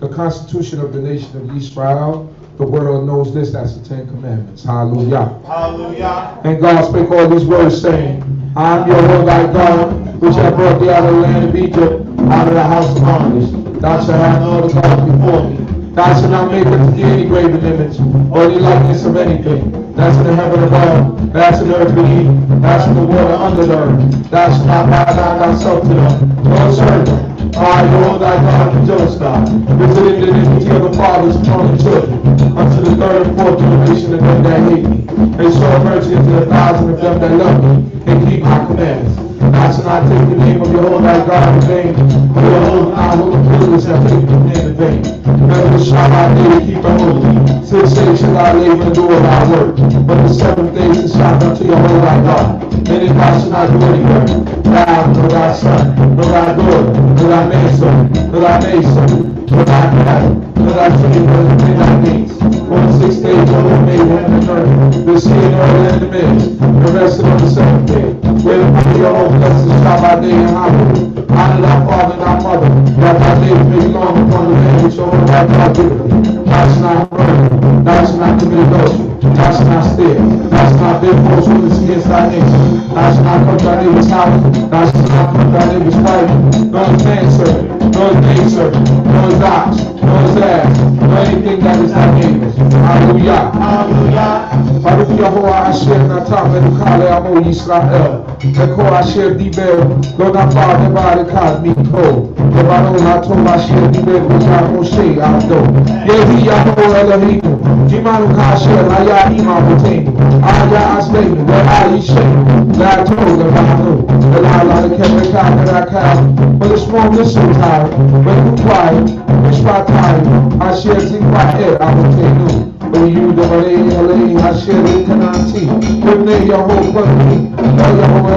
the Constitution of the Nation of Yisrael. The world knows this, that's the 10 Commandments. Hallelujah. Hallelujah. And God spake all these words, saying, I am your Lord thy God, which have brought thee out of the land of Egypt, out of the house of bondage. Thou shalt have no other gods before me. Thou shalt not make unto thee any graven image, or any likeness of anything that's in the heaven above, that's in the earth beneath, that's in the water under the earth. Thou shalt not bow down thyself to them, nor serve them. I, Lord thy God, the jealous God, visited the iniquity of the fathers upon the children, unto the 3rd and 4th generation of them that hate me, and show mercy unto the 1,000 of them that love me, and keep my commandments. Thou shalt not take the name of your Lord thy God in vain, for your whole hour of privilege have taken the name in vain. Never shall I day to keep it holy. 6 days shall I labor and do all thy work, but the 7th day is shalt unto your Lord thy God. And if thou shalt not do any work, thou, nor thy son, nor thy daughter, nor thy maidservant, nor thy maidservant, nor thy cattle, nor thy slave, nor thy mates. On the 6th day the Lord made heaven and earth, the sea and all that in the midst, the rest on the 7th day. Wherefore your own blessings Shabbat day and hallowed. Honor thy father and thy mother, that thy days may be long upon the land which your Lord thy God giveth thee. Thou shalt not murder, thou shalt not commit adultery, thou shalt not steal, thou shalt not bear false witness against thy neighbor, thou shalt not come to thy neighbor's house, thou shalt not come to thy neighbor's wife, nor his manservant, nor his maidservant, nor his ox, nor his ass, nor anything that is thy neighbor's. Hallelujah. Hallelujah. Baruch Yahuwah Asher Natam Edukale Amo Yisrael. Eko Asher Diber Lo Nafar Devar Ekad Mikol. Devaro Hatom Asher Diber V'Yah Moshe Ado. Yehi Yahu Eloheinu. Imanu Kasher Haya Ima B'Teinu. Aya Asleinu. Ve'ah Yishenu. La'atol Levanu. Ve'la Lekevekah Ve'rakah. For the small mistletoe, when you quiet, Mishpatai, Asher Zikva'er Aboteinu. For you, the Malay Alay, Asher Kananti, with me, Yahweh, Yahweh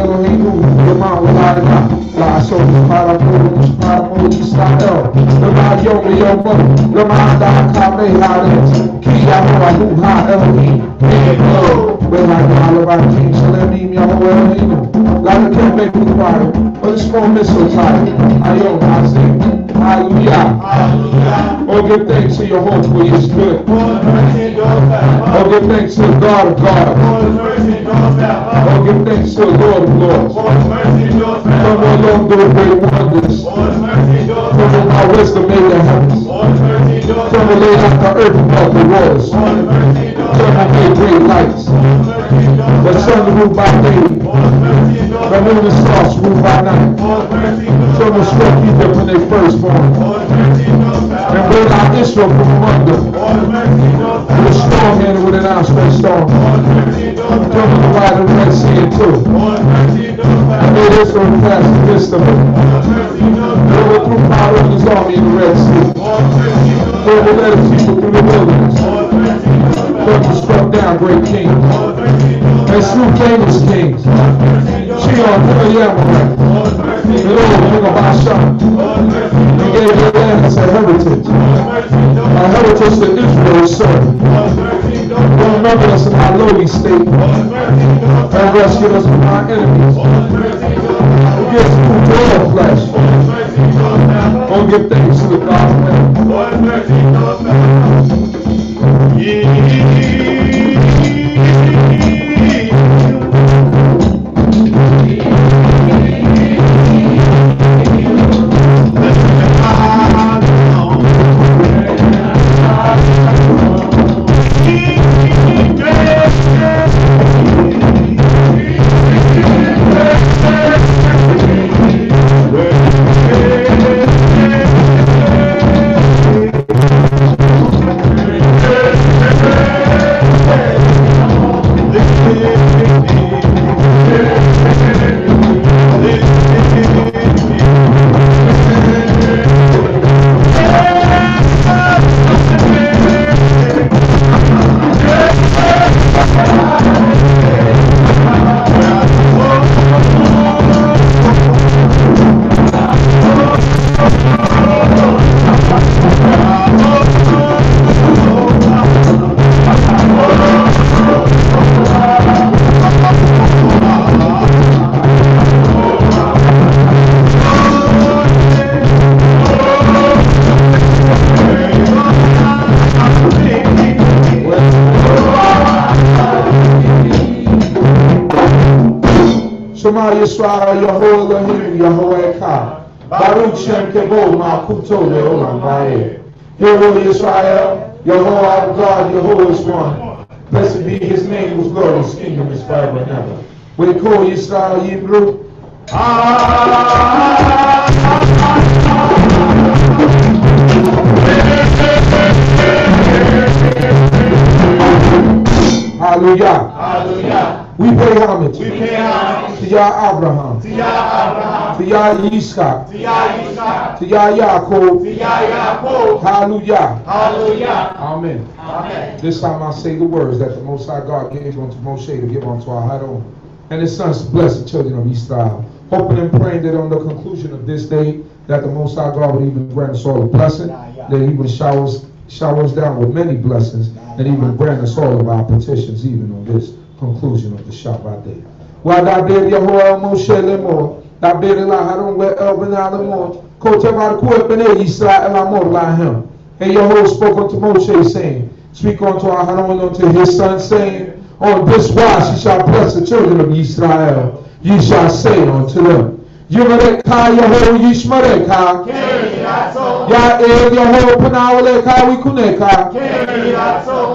Eloheinu, the Mount La'ana, La'aso, Paramo, Israel, the Mount Yom, Yom, the Mount Da'akame, Haaretz, Ki Yahweh, Ha Elohim, when I call about King Shalom, Yahweh Eloheinu, like a king make me quiet, for the small mistletoe, Ayom, I sing. Hallelujah. Hallelujah. Oh, give thanks to your home for his good. Oh, give thanks to the God of God. Oh, give thanks to the Lord of Lords. From the Lord do great wonders. From my wisdom made the heavens. From the laid out the earth above the waters. From the made great lights. The sun ruled by day. The moon and stars ruled by night. From the struck Egypt when they first born. And brought out Israel from among them. With a strong hand with an outstretched arm. From the right of the Red Sea in two. And made Israel pass the midst of it. They overthrew power in his army in the Red Sea. They led his people through the wilderness. They struck down great kings. They slew famous kings. Shion, Yeriel, the Lord, King of Bashan. He gave their land as a heritage that Israel served. Remember us in our lowly state, and rescued us from our enemies. He gives food to all flesh. Oh, give thanks to the God of man. Shema Yisrael, Yehovah Elohim, Yehovah Echad. Baruch Shem Kevod Malkuto Leolam Vayeh. Hear, O Yisrael, Yehovah our God, Yehovah is one. Blessed be his name, whose glory, his kingdom is forever and ever. We call Yisrael Yibru. Hallelujah. Hallelujah. We pay homage. We pay homage to Yah Abraham. to Yah Abraham. To Yah Yitzchak. To Yah Yitzchak. To Yah Yaakov. To Yah Yaakov. Hallelujah. Hallelujah. Amen. Amen. This time I say the words that the Most High God gave unto Moshe to give unto our Hadon and his sons to bless the children of Israel. Hoping and praying that on the conclusion of this day, that the Most High God would even grant us all a blessing, that he would shower us down with many blessings, and even grant us all of our petitions, even on this conclusion of the Shabbat day. While that day, Yahweh Moshe Lemor, that day, La Hadon, where Elvin Alamor, Kotevar Kuepene, Yisrael Amor, La him. And Yahweh spoke unto Moshe, saying, speak unto our Hadon, unto his son, saying, on this wise ye shall bless the children of Yisrael. Ye shall say unto them, Yimareka Yahweh Yishmareka, Ya'el Yahweh Panawaleka Wikuneka,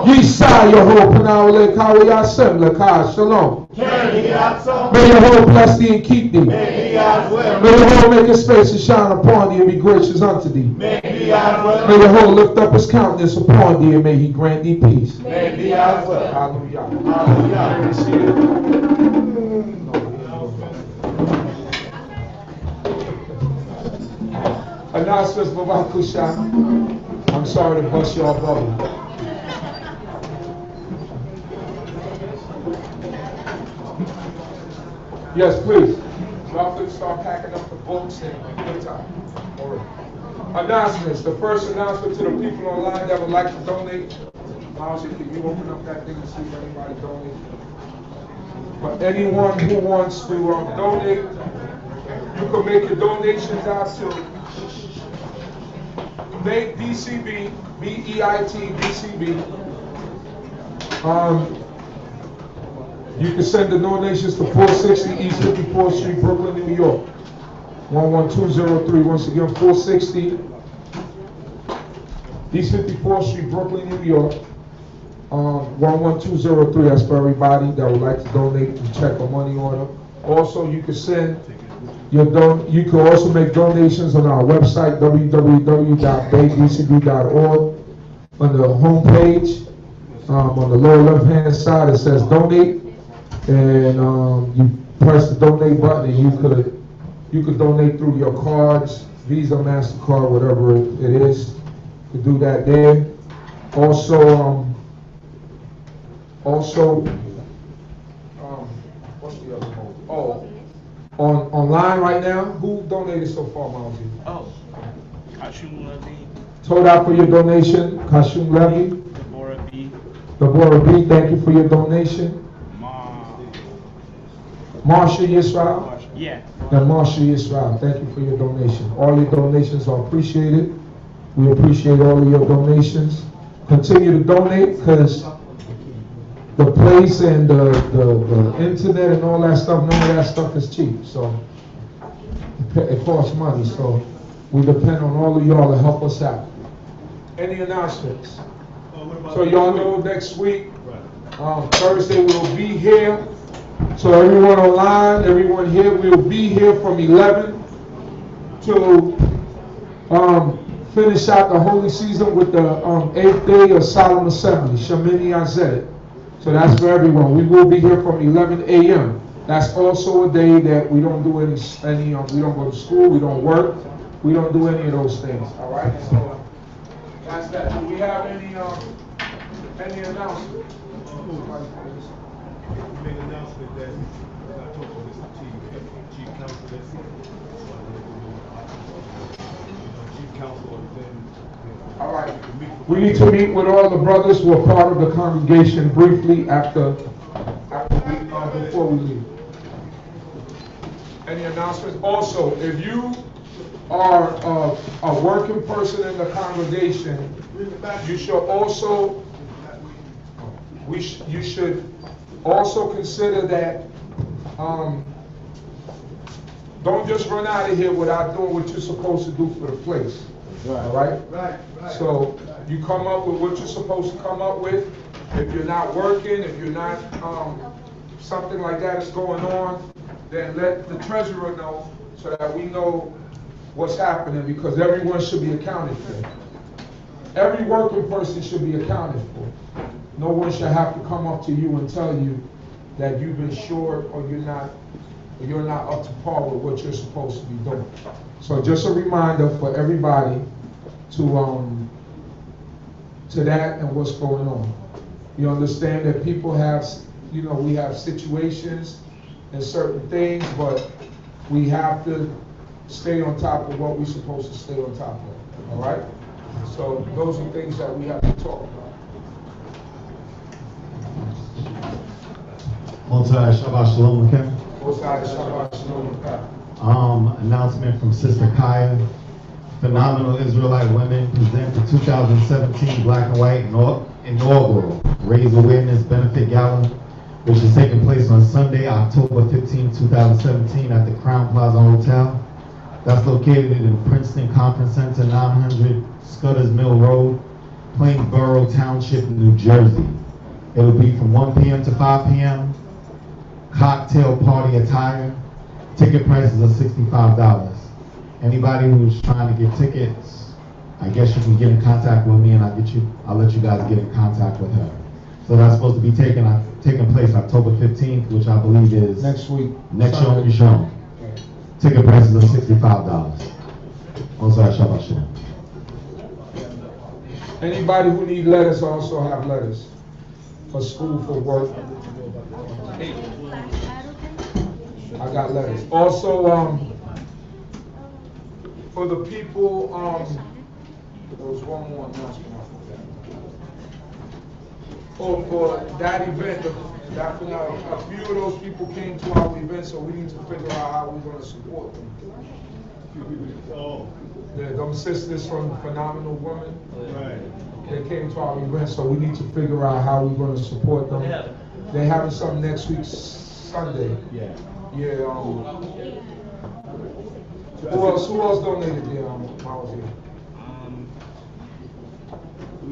Yisai Yahweh Panawaleka Yasem Leka Shalom. May Yahweh bless thee and keep thee. May Yahweh make his face to shine upon thee and be gracious unto thee. May Yahweh lift up his countenance upon thee and may he grant thee peace. Hallelujah. Announcements, Babakusha. I'm sorry to bust your bubble. Yes, please. Y'all could start packing up the books and good time. All right. Announcements. The first announcement to the people online that would like to donate. Margie, can you open up that thing and see if anybody donates? For anyone who wants to donate, you can make your donations out to Make D.C.B, B-E-I-T, D.C.B. You can send the donations to 460 East 54th Street, Brooklyn, New York. 11203. Once again, 460 East 54th Street, Brooklyn, New York. 11203. That's for everybody that would like to donate to check or money order. Also, you can send you can also make donations on our website, www.baydcb.org. On the home page, on the lower left-hand side, it says donate, and you press the donate button, and you could donate through your cards, Visa, MasterCard, whatever it is. You can do that there. Also, what's the other mode? Oh. Online right now, who donated so far, Mousy? Oh, Kashum Levy. Torah for your donation. Kashum Levy. Deborah B, thank you for your donation. Marsha Yisrael. Yeah. And Marsha Yisrael, thank you for your donation. All your donations are appreciated. We appreciate all of your donations. Continue to donate because the place and the internet and all that stuff, none of that stuff is cheap. So it costs money. So we depend on all of y'all to help us out. Any announcements? So y'all know next week, Thursday we'll be here. So everyone online, everyone here, we'll be here from 11 to finish out the holy season with the 8th day of solemn assembly, Shemini Azed. So that's for everyone. We will be here from 11 a.m. That's also a day that we don't do any we don't go to school, we don't work, we don't do any of those things. All right. So that's that. Do we have any announcements? Make an announcement that I talked to Mr. Chief Counsel this Chief Counsel then. All right. We need to meet with all the brothers who are part of the congregation briefly before we leave. Any announcements? Also, if you are a working person in the congregation, you should also you should also consider that don't just run out of here without doing what you're supposed to do for the place. All right? Right. So you come up with what you're supposed to come up with. If you're not working, if you're not, something like that is going on, then let the treasurer know so that we know what's happening, because everyone should be accounted for. Every working person should be accounted for. No one should have to come up to you and tell you that you've been short or you're not up to par with what you're supposed to be doing. So just a reminder for everybody to that and what's going on. You understand that people have, we have situations and certain things, but we have to stay on top of what we're supposed to stay on top of. All right? So those are things that we have to talk about. Shabbat Shalom, okay? Shabbat Shalom. Announcement from Sister Kaya. Phenomenal Israelite Women present the 2017 Black and White inaugural Raise Awareness Benefit Gala, which is taking place on Sunday, October 15, 2017 at the Crown Plaza Hotel. That's located in Princeton Conference Center, 900 Scudder's Mill Road, Plainsboro Township, New Jersey. It will be from 1 p.m. to 5 p.m. Cocktail party attire. Ticket prices are $65. Anybody who's trying to get tickets, I guess you can get in contact with me and I'll let you guys get in contact with her. So that's supposed to be taking place October 15th, which I believe is next week. Next show. Ticket prices are $65. Also at Shabbat Shalom. Anybody who need letters also have letters for school, for work. I got letters. Also, for the people, there was one more announcement I forgot. Oh, for that event, a few of those people came to our event, so we need to figure out how we're going to support them. Those sisters from Phenomenal Women, they came to our event, so we need to figure out how we're going to support them. They're having something next week, Sunday. Yeah. Who else donated there?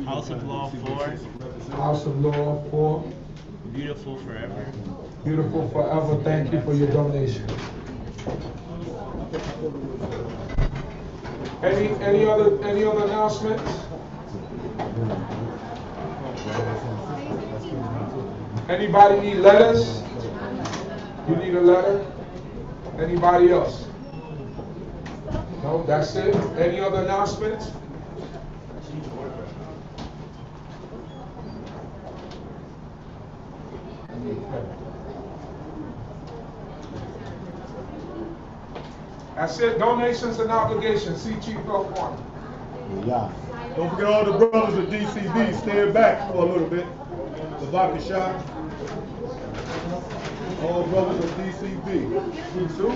House of Law 4. House of Law 4. Beautiful Forever. Beautiful Forever. Thank you for your donation. Any other announcements? Anybody need letters? You need a letter? Anybody else? No, that's it. Any other announcements? That's it. Donations and obligations. See Chief Elkhorn. Yeah. Don't forget all the brothers of D.C.B. Stand back for a little bit. The Issachar. All brothers of D.C.B. You too?